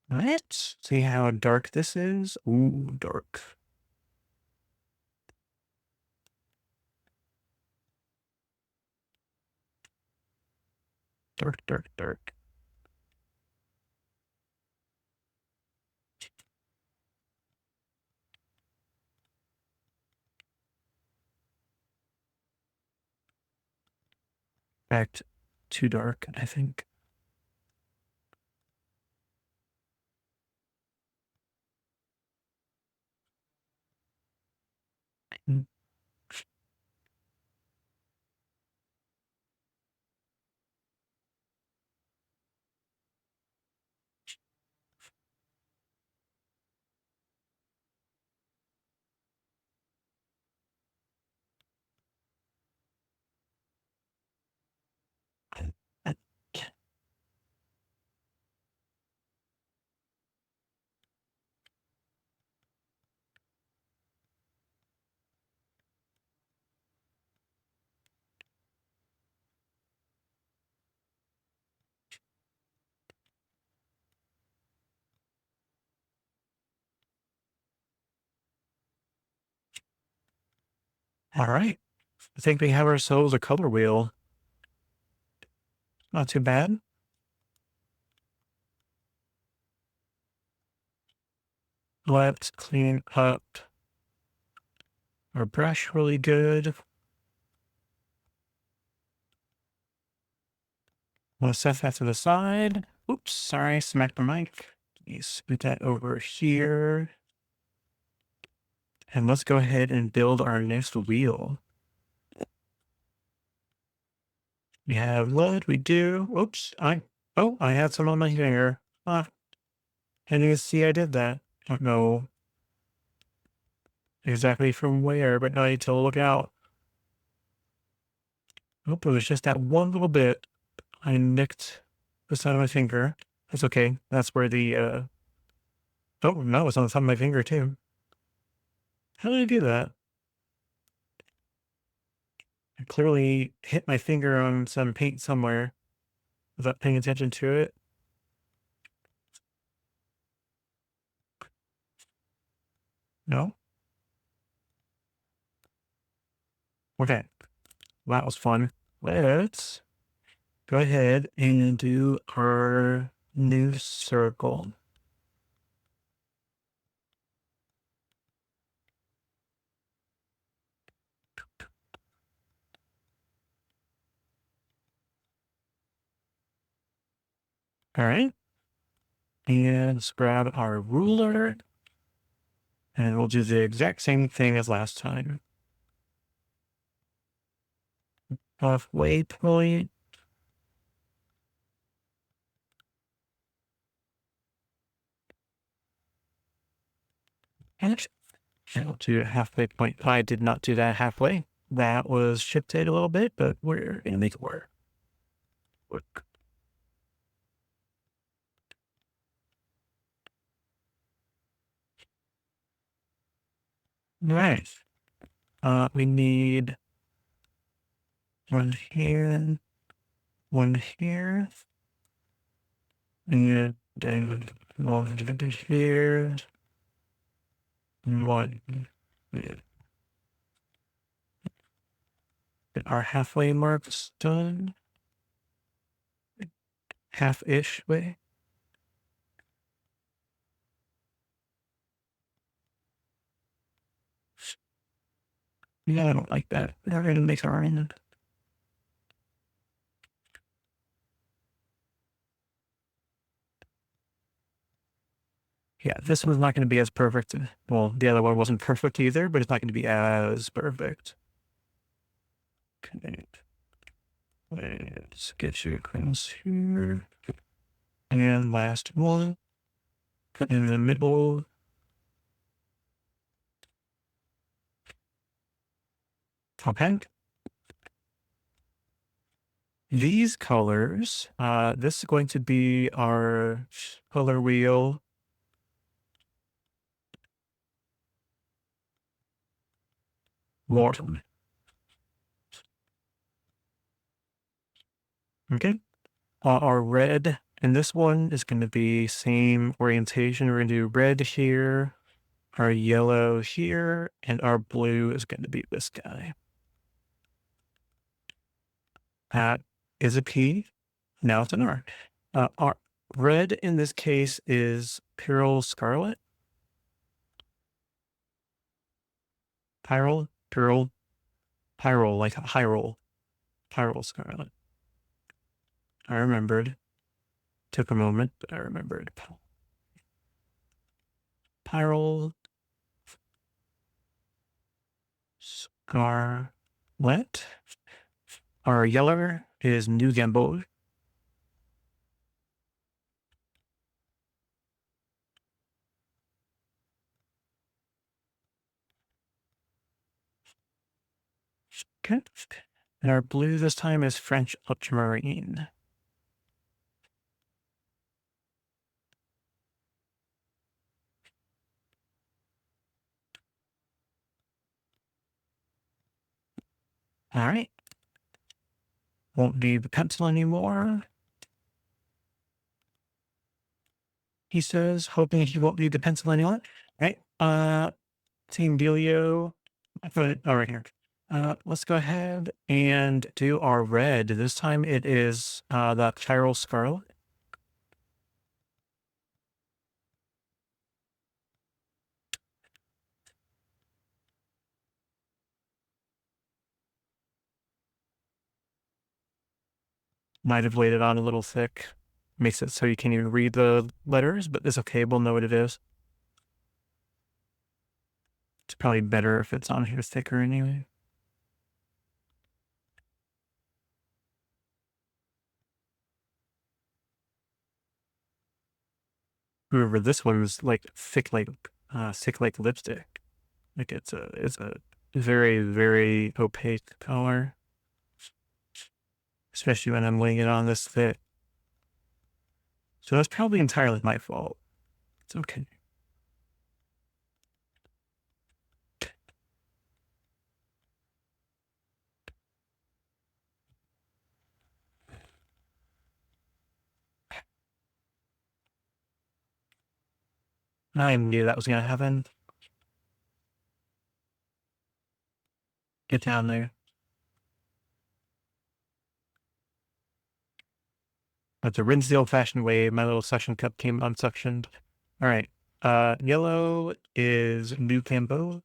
Let's see how dark this is. Ooh, dark. Dark, dark, dark. In fact, too dark, I think. Mm. Uh, All right. I think we have ourselves a color wheel. Not too bad. Let's clean up our brush really good. We'll set that to the side. Oops, sorry, smacked the mic. Let's put that over here. And let's go ahead and build our next wheel. We have what we do. Oops, I had some on my finger. Ah, and you see I did that. I don't know exactly from where, but now I need to look out. Oh, it was just that one little bit. I nicked the side of my finger. That's okay. That's where the oh no, it's on the top of my finger too. How did I do that? I clearly hit my finger on some paint somewhere without paying attention to it. No? Okay. Well, that was fun. Let's go ahead and do our new circle. All right. And let's grab our ruler and we'll do the exact same thing as last time. Halfway point. And I'll do a halfway point. I did not do that halfway. That was shifted a little bit, but we're going to make it work. Nice. We need one here, one here, and then one here, one. Get our halfway marks done. Half-ish way. Yeah, I don't like that. That really makes our end. Yeah, this one's not going to be as perfect. Well, the other one wasn't perfect either, but it's not going to be as perfect. Okay. Let's get you across here. And last one. In the middle. Okay. These colors, this is going to be our color wheel. Water. Okay. Our red, and this one is going to be same orientation. We're going to do red here, our yellow here, and our blue is going to be this guy. That is a P. Now it's an R. Our red in this case is Pyrrole Scarlet. Pyrrole, like Hyrule. Pyrrole Scarlet. I remembered. Took a moment, but I remembered. Pyrrole Scarlet. Our yellow is New Gamble. Okay. And our blue this time is French Ultramarine. All right. Won't need the pencil anymore. He says, hoping he won't need the pencil anymore. All right. Team Delio. I put it right here. Let's go ahead and do our red. This time it is the Chiral Scarlet. Might have laid it on a little thick. makes it so you can't even read the letters, but it's okay. We'll know what it is. It's probably better if it's on here thicker anyway. Remember, this one was like thick like lipstick. Like it's a very, very opaque color, especially when I'm laying it on this thick. So that's probably entirely my fault. It's okay. I knew that was gonna happen. Get down there. That's a rinse the old-fashioned way. My little suction cup came unsuctioned. All right. Yellow is New Cambo.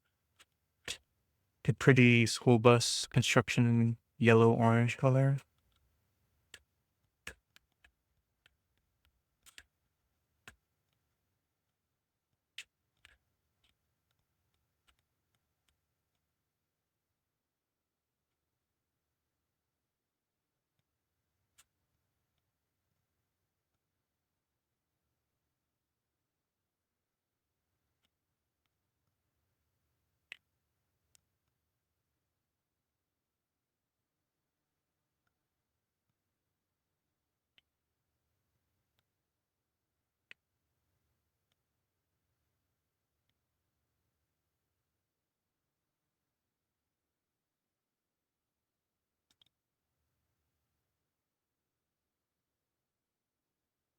A pretty school bus construction yellow-orange color.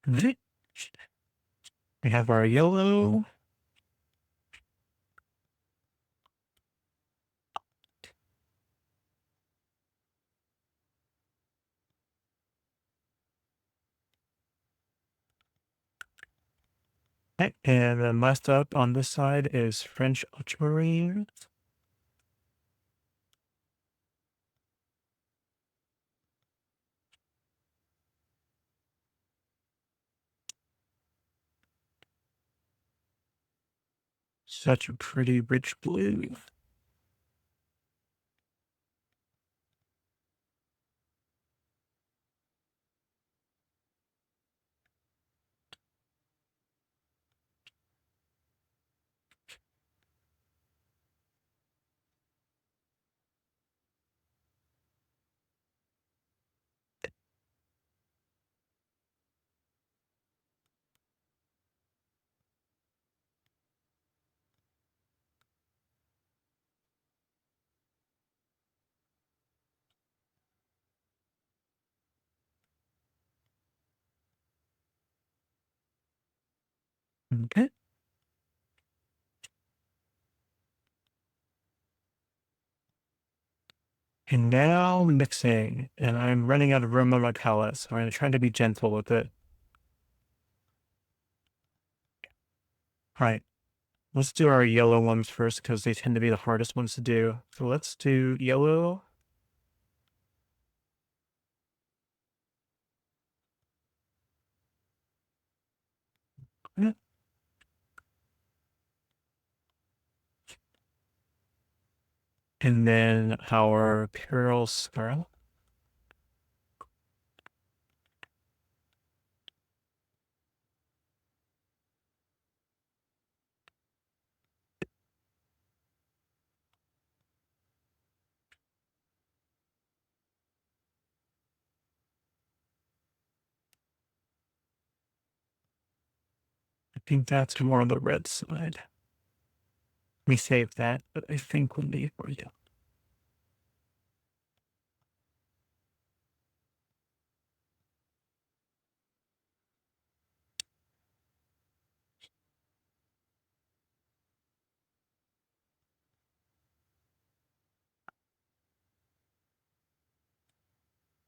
We have our yellow. Okay, and then last up on this side is French ultramarine. Such a pretty rich blue. Okay. And now mixing, and I'm running out of room on my palette, so I'm going to try to be gentle with it. All right, let's do our yellow ones first because they tend to be the hardest ones to do. So let's do yellow. And then our Pearl Scarlet. I think that's more on the red side. Let me save that, but I think we'll be for you.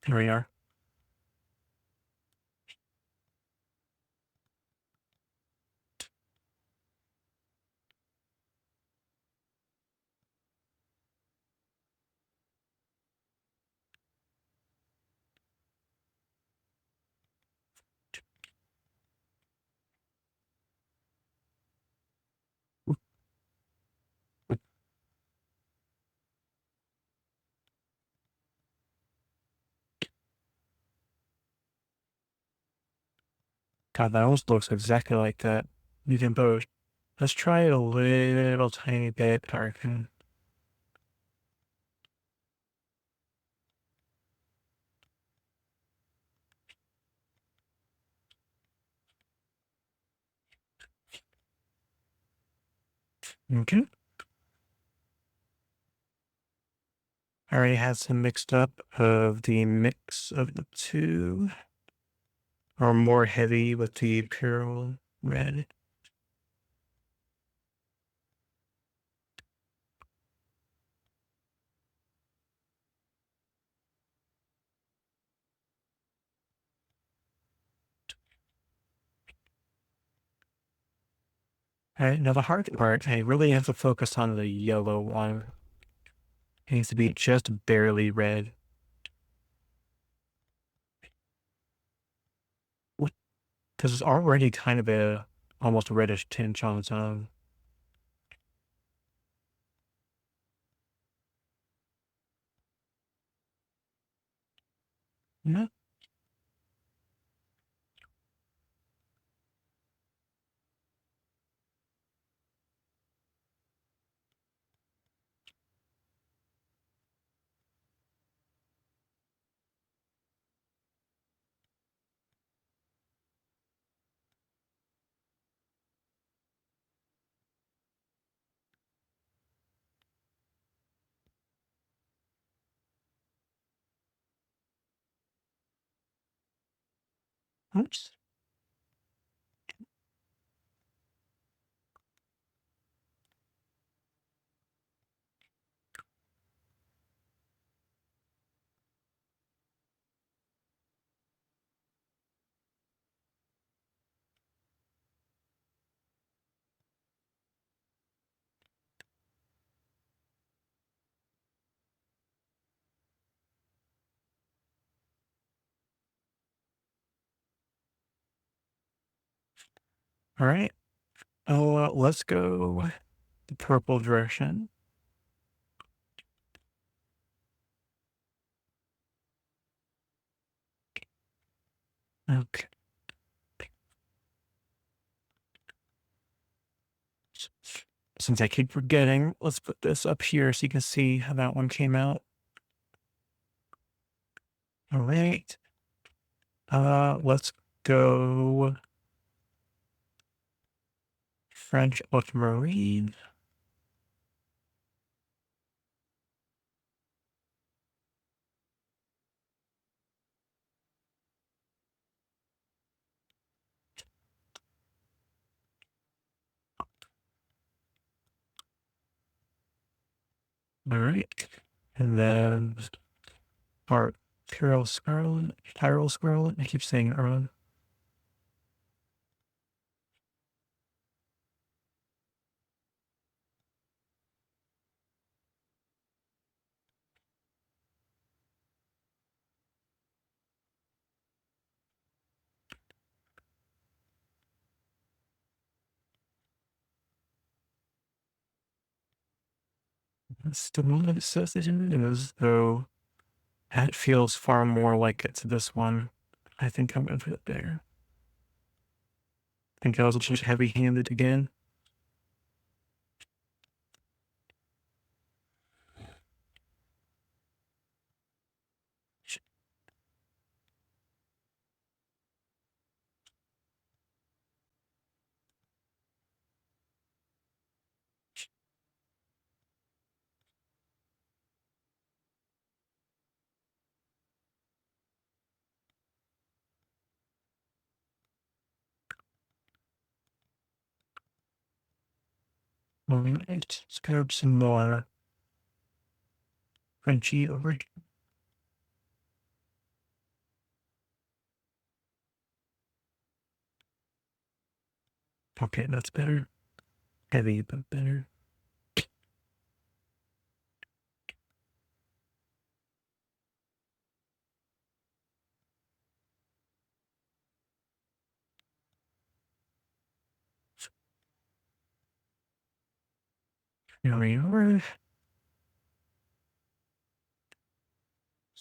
Here we are. God, that almost looks exactly like that. You can both. Let's try it a little tiny bit darken. Okay. I already had some mixed up of the mix of the two, or more heavy with the pure red. All right, now the hard part, I really have to focus on the yellow one. It needs to be just barely red. Because it's already kind of a almost reddish tinge on its own. Yeah. Oops. All right. Oh, let's go the purple direction. Okay. Since I keep forgetting, let's put this up here so you can see how that one came out. All right. Let's go French ultramarine. All right. And then our Tyrol Scarlet. I keep saying it wrong. That's the one that it says it is, though. That feels far more like it's this one. I think I'm going to put it there. I think I was just heavy handed again. All right, let's grab some more Frenchy over. Okay, that's better. Heavy, but better. Over.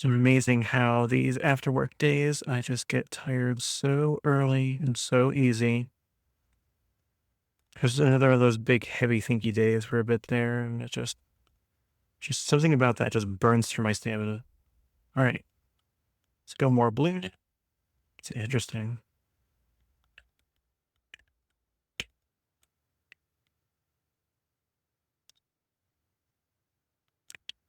It's amazing how these after work days, I just get tired so early and so easy. There's another of those big, heavy, thinky days for a bit there, and it just something about that just burns through my stamina. All right, let's go more blue. It's interesting.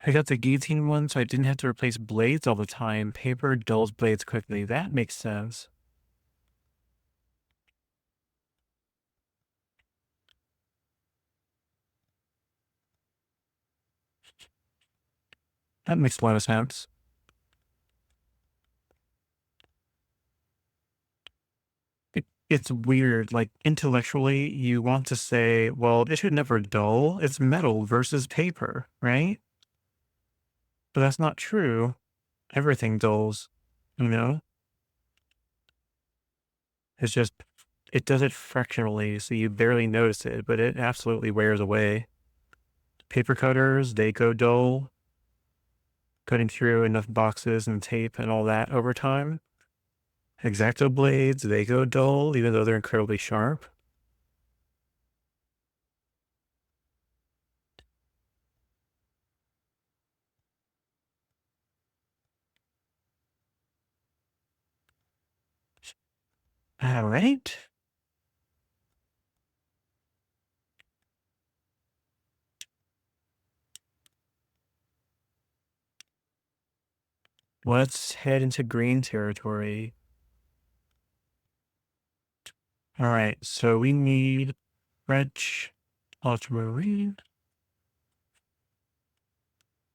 I got the guillotine one, so I didn't have to replace blades all the time. Paper dulls blades quickly. That makes sense. That makes a lot of sense. It's weird. Like intellectually, you want to say, well, it should never dull. It's metal versus paper, right? But that's not true. Everything dulls, you know? It's just, it does it fractionally, so you barely notice it, but it absolutely wears away. Paper cutters, they go dull, cutting through enough boxes and tape and all that over time. Exacto blades, they go dull, even though they're incredibly sharp. All right. Let's head into green territory. All right, so we need French ultramarine.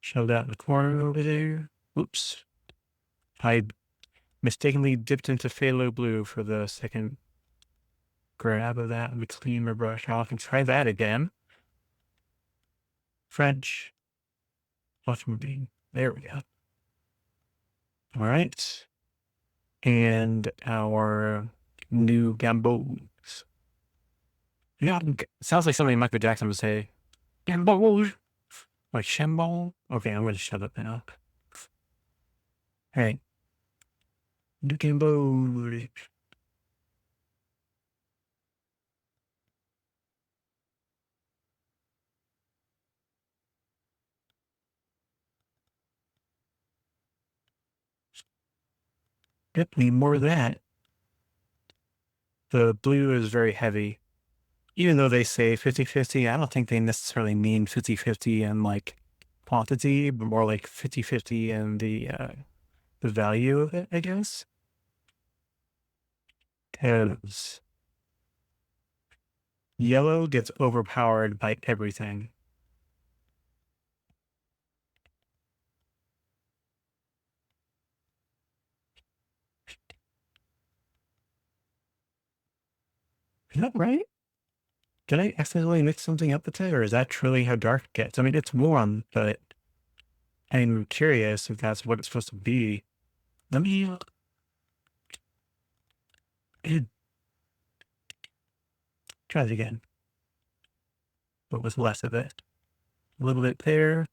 Shove that in the corner over there. Oops. I mistakenly dipped into phthalo blue for the second grab of that. Let me clean my brush off and try that again. French ultramarine. There we go. All right. And our new gambos. Yeah, sounds like something Michael Jackson would say. Gambos. Like Shambol. Okay, I'm going to shut up now. All right. New gambos. Yep, need more of that. The blue is very heavy. Even though they say 50-50, I don't think they necessarily mean 50-50 in like quantity, but more like 50-50 in the value of it, I guess. 'Cause yellow gets overpowered by everything. Is that right? Did I accidentally mix something up with it, or is that truly how dark it gets? I mean, it's warm, but I'm curious if that's what it's supposed to be. Let me eh, try it again, but with less of it. A little bit there.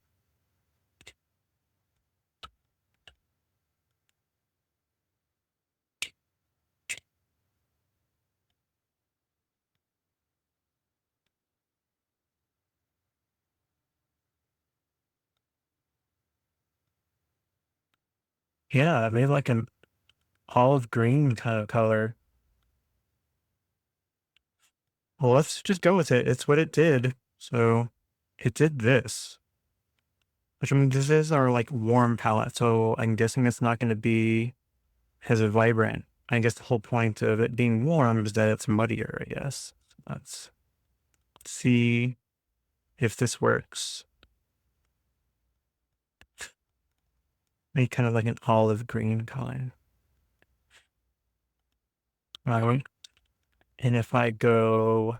Yeah, I made like an olive green kind of color. Well, let's just go with it. It's what it did. So it did this. Which I mean, this is our like warm palette. So I'm guessing it's not going to be as vibrant. I guess the whole point of it being warm is that it's muddier, I guess. Let's see if this works. Make kind of like an olive green color. Right. And if I go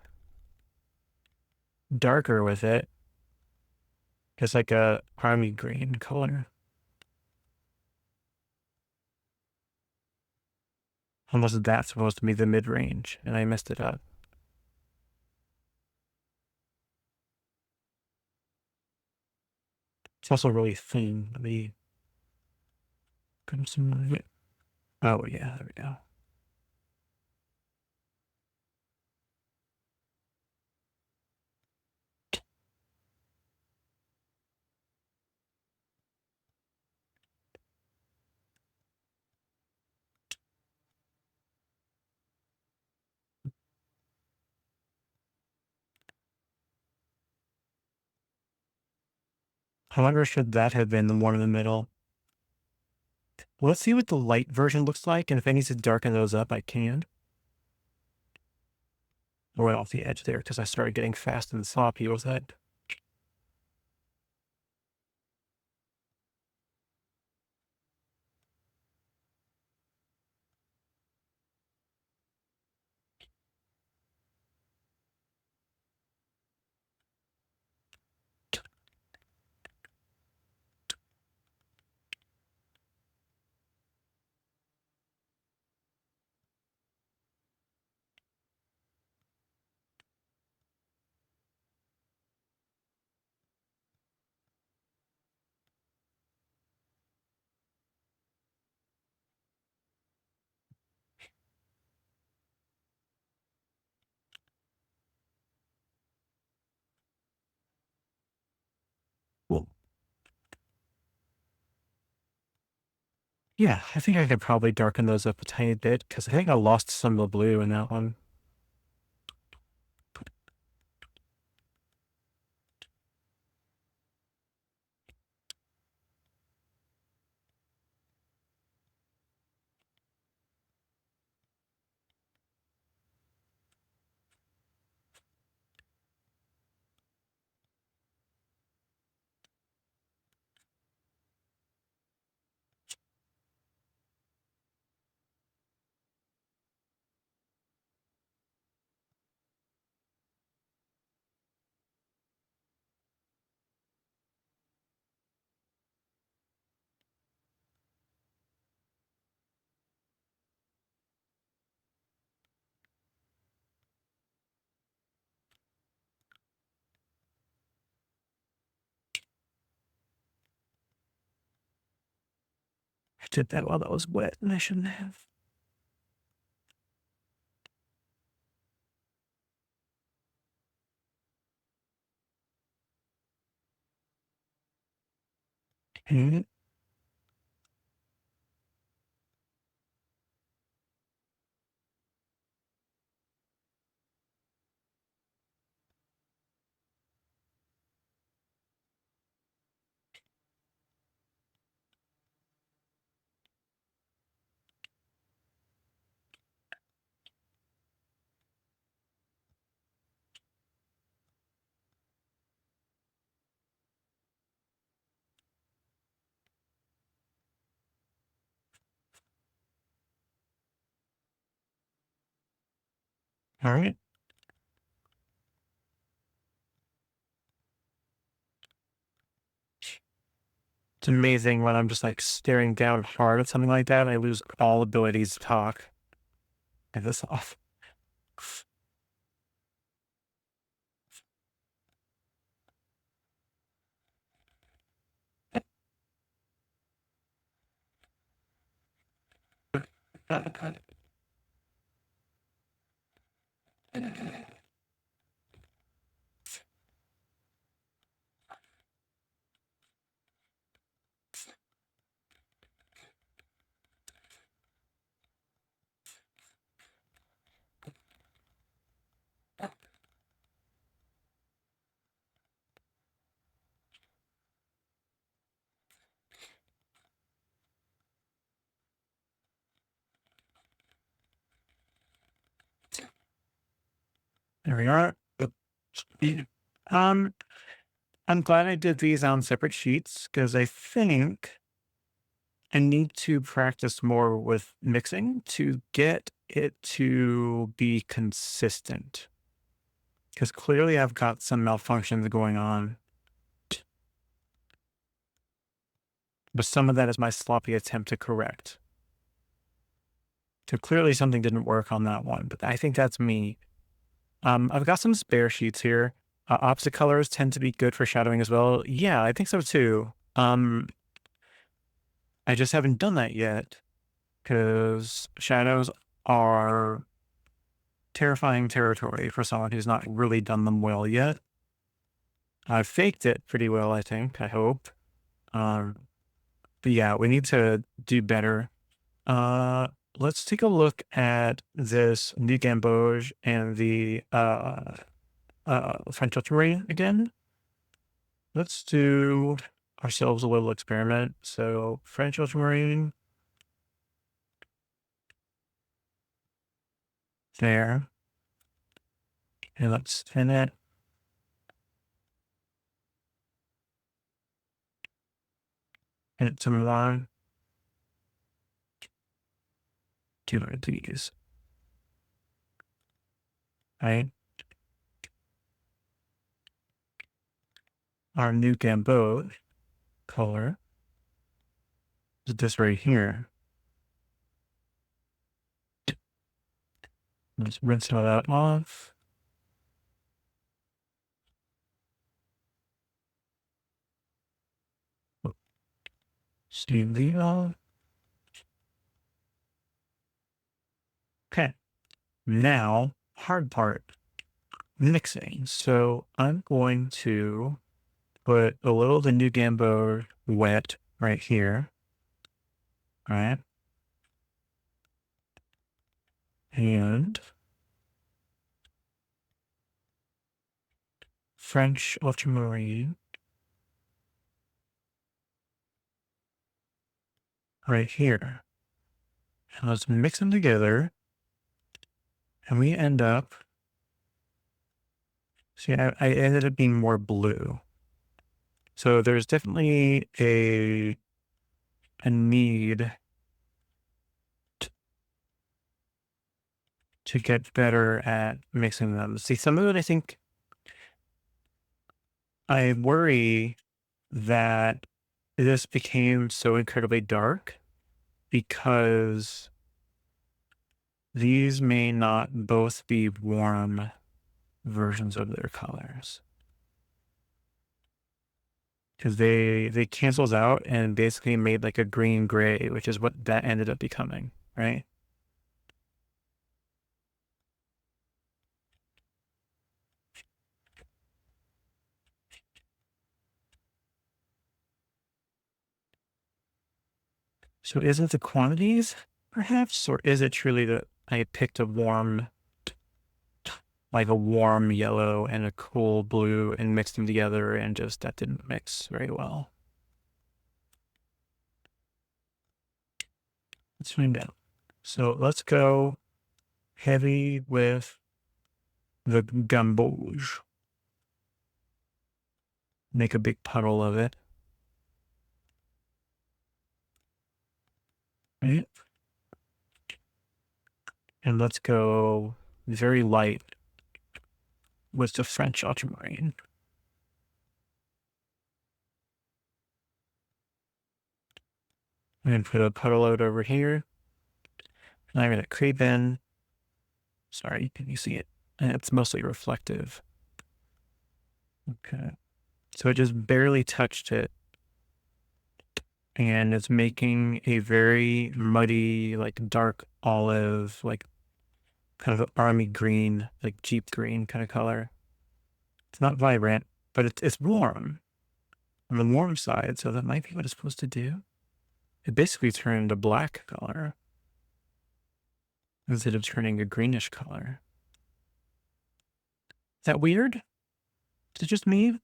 darker with it, it's like a army green color. Almost that's supposed to be the mid range, and I messed it up. It's also really thin. Put some. Oh yeah, there we go. I wonder should that have been the one in the middle? Well, let's see what the light version looks like, and if I need to darken those up, I can. Right off the edge there, because I started getting fast and sloppy with that. Well, yeah, I think I could probably darken those up a tiny bit, because I think I lost some of the blue in that one. I did that while that was wet, and I shouldn't have. Mhm. All right. It's amazing when I'm just like staring down hard at something like that, I lose all abilities to talk. Get this off. There we are. Um, I'm glad I did these on separate sheets because I think I need to practice more with mixing to get it to be consistent. Because clearly I've got some malfunctions going on, but some of that is my sloppy attempt to correct. So clearly something didn't work on that one, but I think that's me. I've got some spare sheets here. Opposite colors tend to be good for shadowing as well. Yeah, I think so too. I just haven't done that yet because shadows are terrifying territory for someone who's not really done them well yet. I've faked it pretty well, I think, I hope. Um, but yeah, we need to do better. Uh, let's take a look at this New Gamboge and the French Ultramarine again. Let's do ourselves a little experiment. So French Ultramarine there, and let's spin it. And it's some line. Two of these, right? Our New Gamboge color is this right here. Let's rinse all that off. Steam the off. Okay. Now, hard part, mixing. So I'm going to put a little of the New Gamboge wet right here. All right. And French Ultramarine right here. And let's mix them together. And we end up, see, I ended up being more blue. So there's definitely a need to get better at mixing them. See, some of it, I think, I worry that this became so incredibly dark because these may not both be warm versions of their colors. Because they canceled out and basically made like a green gray, which is what that ended up becoming, right? So is it the quantities, perhaps, or is it truly that I picked a warm, like a warm yellow and a cool blue and mixed them together and just that didn't mix very well? Let's find out. So let's go heavy with the gamboge. Make a big puddle of it. Right? And let's go very light with the French ultramarine. I'm going to put a puddle out over here. And I'm going to creep in. Sorry, can you see it? And it's mostly reflective. Okay. So it just barely touched it. And it's making a very muddy, like dark olive, like kind of army green, like Jeep green kind of color. It's not vibrant, but it's warm on the warm side. So that might be what it's supposed to do. It basically turned a black color instead of turning a greenish color. Is that weird? Is it just me?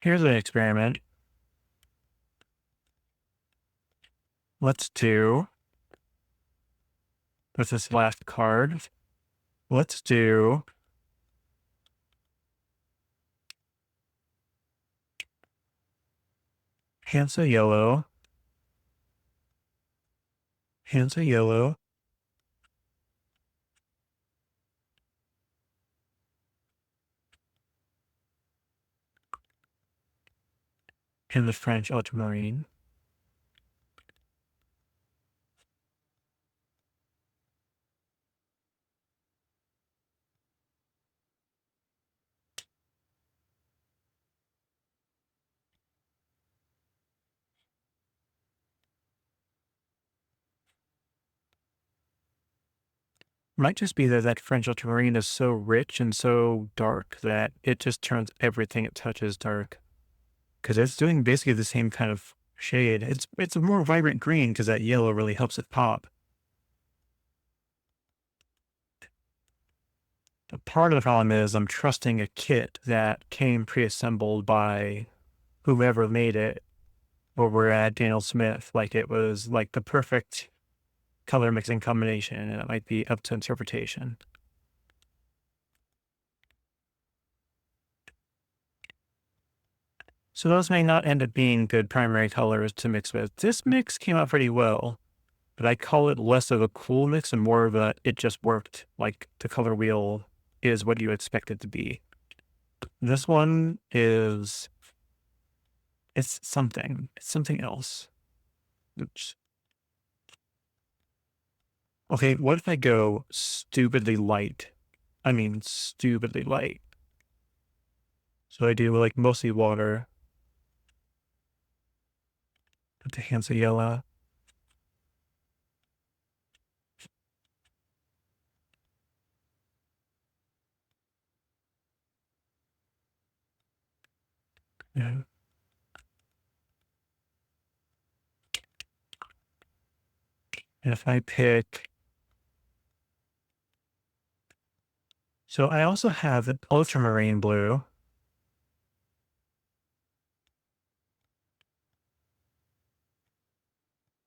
Here's an experiment. Let's do, with this last card, let's do Hansa yellow, Hansa yellow, and the French ultramarine. Might just be that that French ultramarine is so rich and so dark that it just turns everything it touches dark. Because it's doing basically the same kind of shade. It's a more vibrant green because that yellow really helps it pop. A part of the problem is I'm trusting a kit that came pre-assembled by whoever made it over at Daniel Smith. Like it was like the perfect color mixing combination, and it might be up to interpretation. So those may not end up being good primary colors to mix with. This mix came out pretty well, but I call it less of a cool mix and more of a it just worked. Like the color wheel is what you expect it to be. This one is it's something. It's something else. Oops. Okay, what if I go stupidly light? I mean stupidly light. So I do like mostly water with the hands of yellow. Yeah. And if I pick so I also have an ultramarine blue.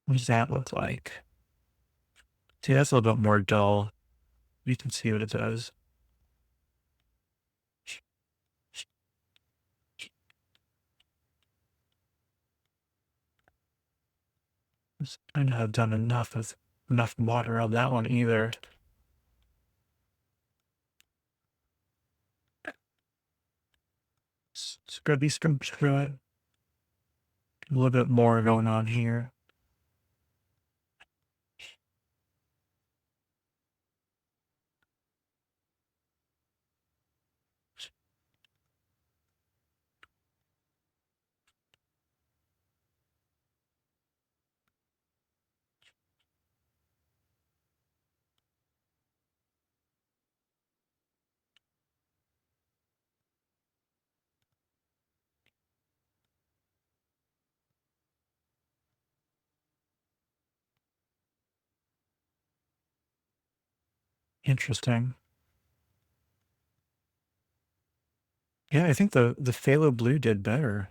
What does that look like? See, that's a little bit more dull. You can see what it does. I don't have done enough water on that one either. Scrub these scrubs through it. A little bit more going on here. Interesting. Yeah, I think the phthalo blue did better.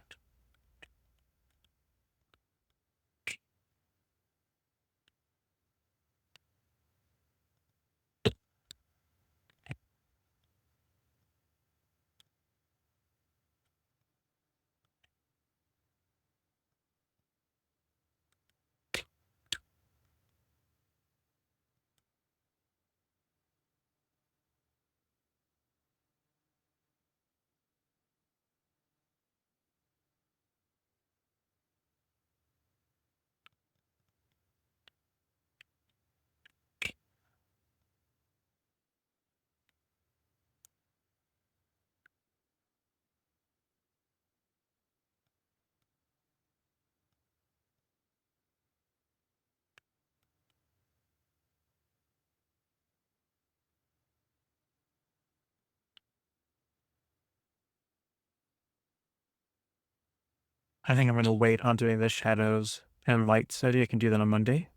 I think I'm going to wait on doing the shadows and light study. I can do that on Monday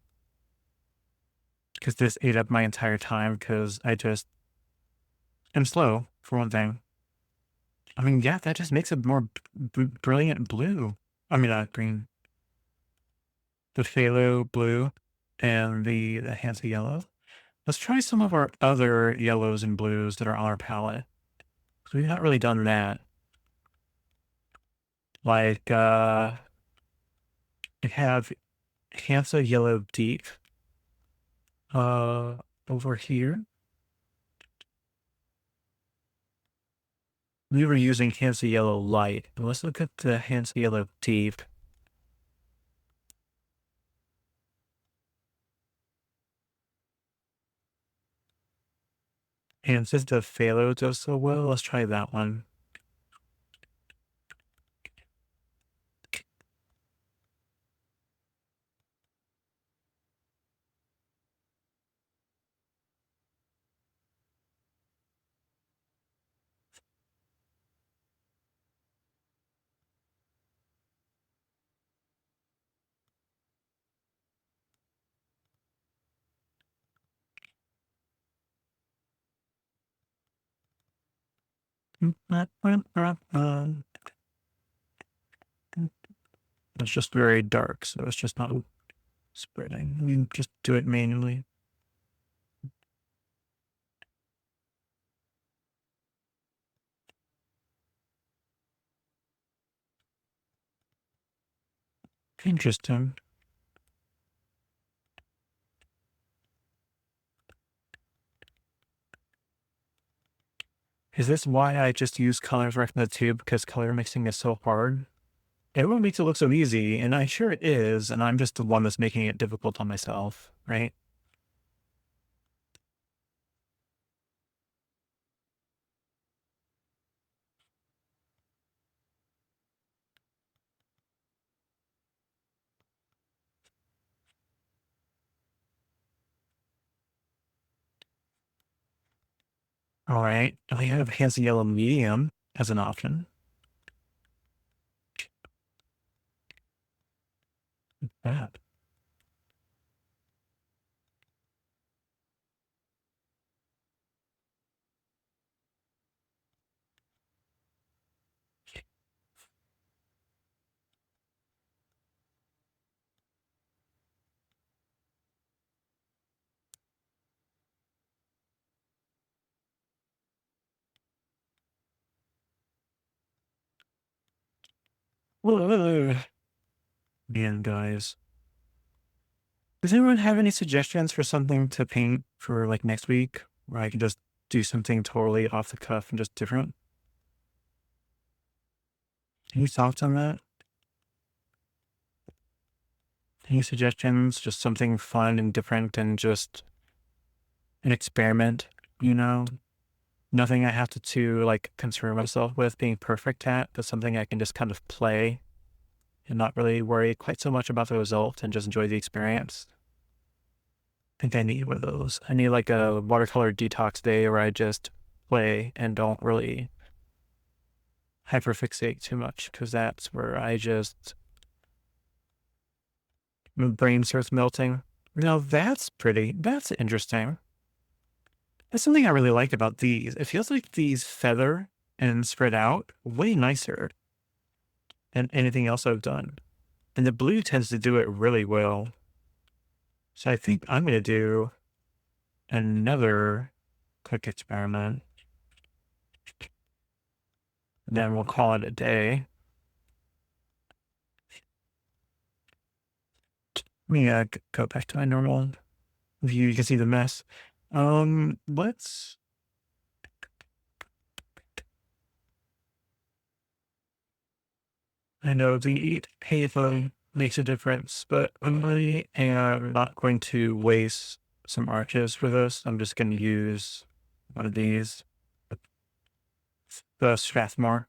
because this ate up my entire time because I just am slow for one thing. I mean, yeah, that just makes it more brilliant blue. I mean, green. The phthalo blue and the Hansa yellow. Let's try some of our other yellows and blues that are on our palette. 'Cause we've not really done that. Like, I have Hansa yellow deep, uh, over here. We were using Hansa yellow light. Let's look at the Hansa yellow deep. And since the phthalo does so well, let's try that one. It's just very dark, so it's just not spreading. You just do it manually. Interesting. Is this why I just use colors right from the tube? Because color mixing is so hard? Everyone makes it look so easy, and I'm sure it is, and I'm just the one that's making it difficult on myself, right? All right. I have handsy yellow medium as an option. That. Man, guys. Does anyone have any suggestions for something to paint for like next week where I can just do something totally off the cuff and just different? Any thoughts on that? Any suggestions? Just something fun and different and just an experiment, you know? Nothing I have to like concern myself with being perfect at, but something I can just kind of play and not really worry quite so much about the result and just enjoy the experience. I think I need one of those. I need like a watercolor detox day where I just play and don't really hyperfixate too much because that's where I just my brain starts melting. Now that's pretty. That's interesting. That's something I really like about these. It feels like these feather and spread out way nicer than anything else I've done. And the blue tends to do it really well. So I think I'm going to do another quick experiment. Then we'll call it a day. Let me go back to my normal view. You can see the mess. Let's. I know the payphone makes a difference, but I am not going to waste some arches for this. I'm just going to use one of these, the Strathmore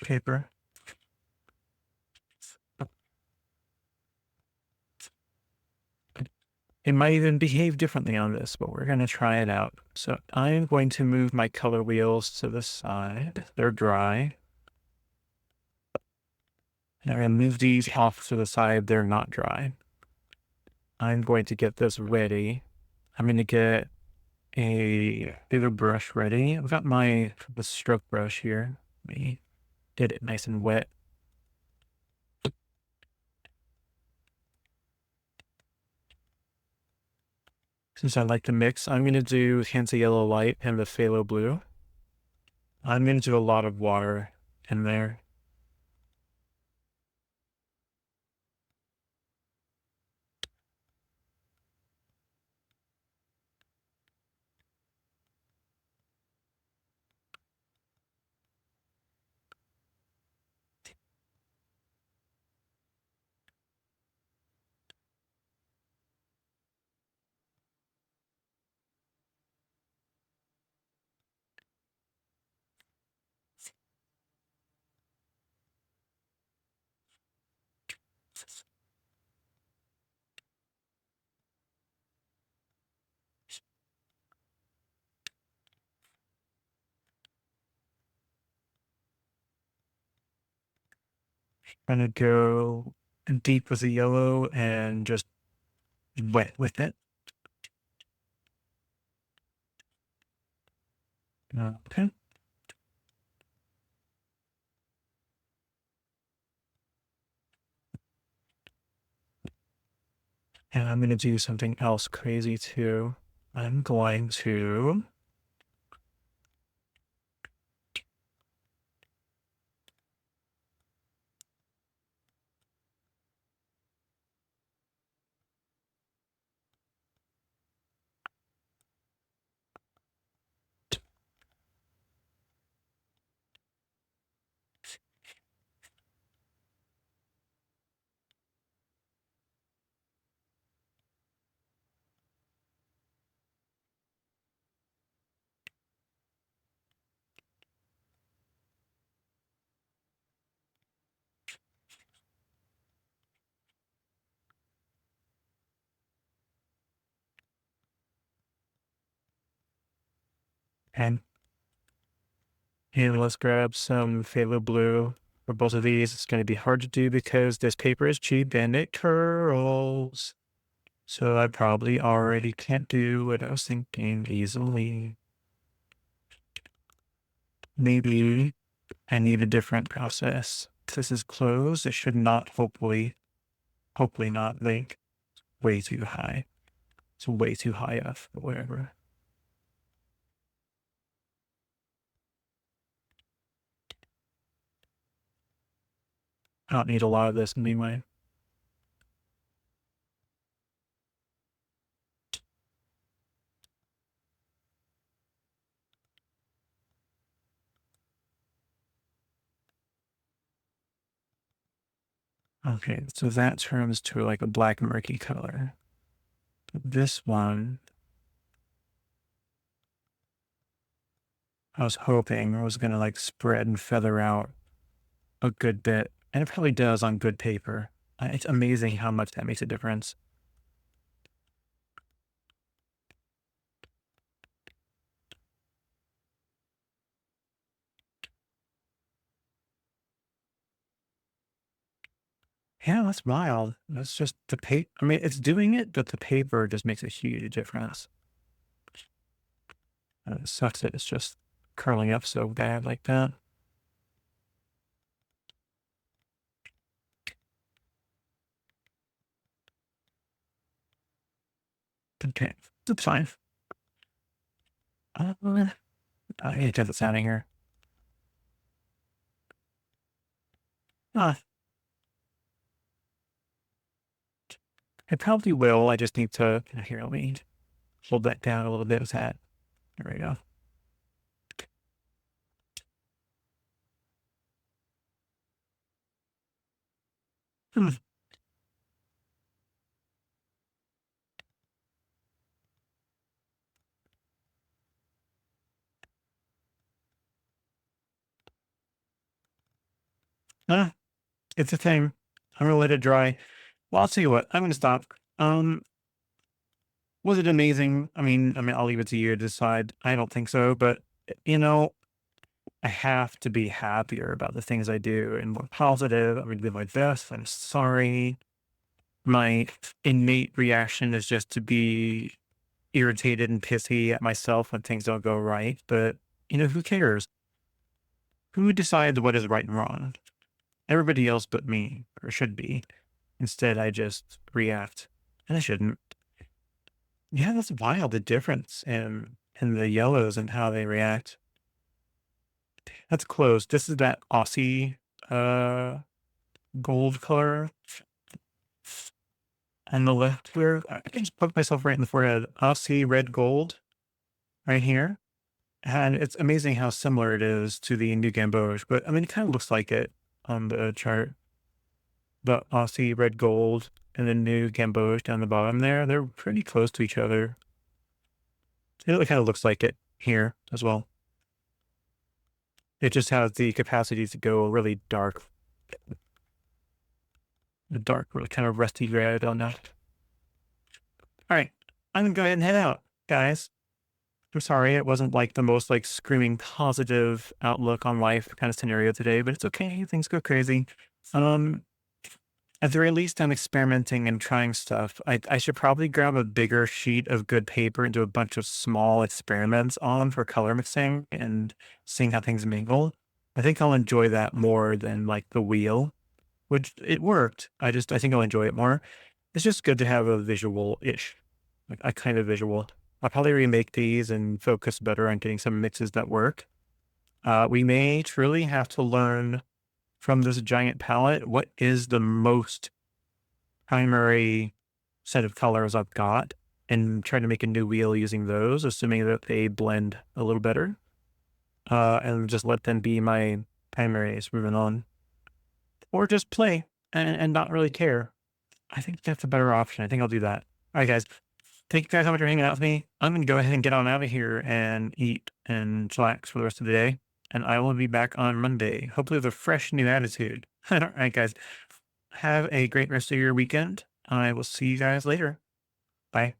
paper. It might even behave differently on this, but we're going to try it out. So I'm going to move my color wheels to the side. They're dry. And I'm going to move these off to the side. They're not dry. I'm going to get this ready. I'm going to get a bigger brush ready. I've got the stroke brush here. Let me get it nice and wet. Since I like to mix, I'm going to do Hansa Yellow Light and the Phthalo Blue. I'm going to do a lot of water in there. Trying to go deep with the yellow and just wet with it. Okay. And I'm going to do something else crazy too. I'm going to, and here, let's grab some phthalo blue for both of these. It's going to be hard to do because this paper is cheap and it curls. So I probably already can't do what I was thinking easily. Maybe I need a different process. This is closed. It should not, hopefully not like way too high. It's way too high up, but whatever. I don't need a lot of this anyway. Okay, so that turns to like a black murky color. This one, I was hoping was gonna like spread and feather out a good bit, and it probably does on good paper. It's amazing how much that makes a difference. Yeah, that's wild. That's just the paper. I mean, it's doing it, but the paper just makes a huge difference. It sucks that it's just curling up so bad like that. Okay, it's fine. I need to turn the sounding here. Ah, I probably will. I just need to, here, let me hold that down a little bit with that. There we go. Hmm. Ah, it's a thing. I'm gonna let it dry. Well, I'll tell you what. I'm gonna stop. Was it amazing? I mean, I'll leave it to you to decide. I don't think so, but you know, I have to be happier about the things I do and more positive. I'm gonna do my best. I'm sorry. My innate reaction is just to be irritated and pissy at myself when things don't go right. But who cares? Who decides what is right and wrong? Everybody else but me, or should be. Instead, I just react, and I shouldn't. Yeah, that's wild. The difference in the yellows and how they react. That's close. This is that Aussie uh gold color and the left where I can just poke myself right in the forehead. Aussie red gold right here. And it's amazing how similar it is to the New Gamboge, but I mean it kind of looks like it on the chart. The Aussie red gold and the new Gamboge down the bottom there, they're pretty close to each other. It kind of looks like it here as well. It just has the capacity to go really dark, the dark, really kind of rusty red on that. All right, I'm gonna go ahead and head out, guys. I'm sorry it wasn't like the most like screaming positive outlook on life kind of scenario today, but it's okay. Things go crazy. Um, at the very least, I'm experimenting and trying stuff. I should probably grab a bigger sheet of good paper and do a bunch of small experiments on for color mixing and seeing how things mingle. I think I'll enjoy that more than like the wheel, which it worked. I think I'll enjoy it more. it's just good to have a visual-ish, like a kind of visual. I'll probably remake these and focus better on getting some mixes that work. We may truly have to learn from this giant palette what is the most primary set of colors I've got and try to make a new wheel using those, assuming that they blend a little better, and just let them be my primaries moving on, or just play and not really care. I think that's a better option. I think I'll do that. All right, guys. Thank you guys so much for hanging out with me. I'm gonna go ahead and get on out of here and eat and chillax for the rest of the day. And I will be back on Monday, hopefully with a fresh new attitude. All right, guys. Have a great rest of your weekend. I will see you guys later. Bye.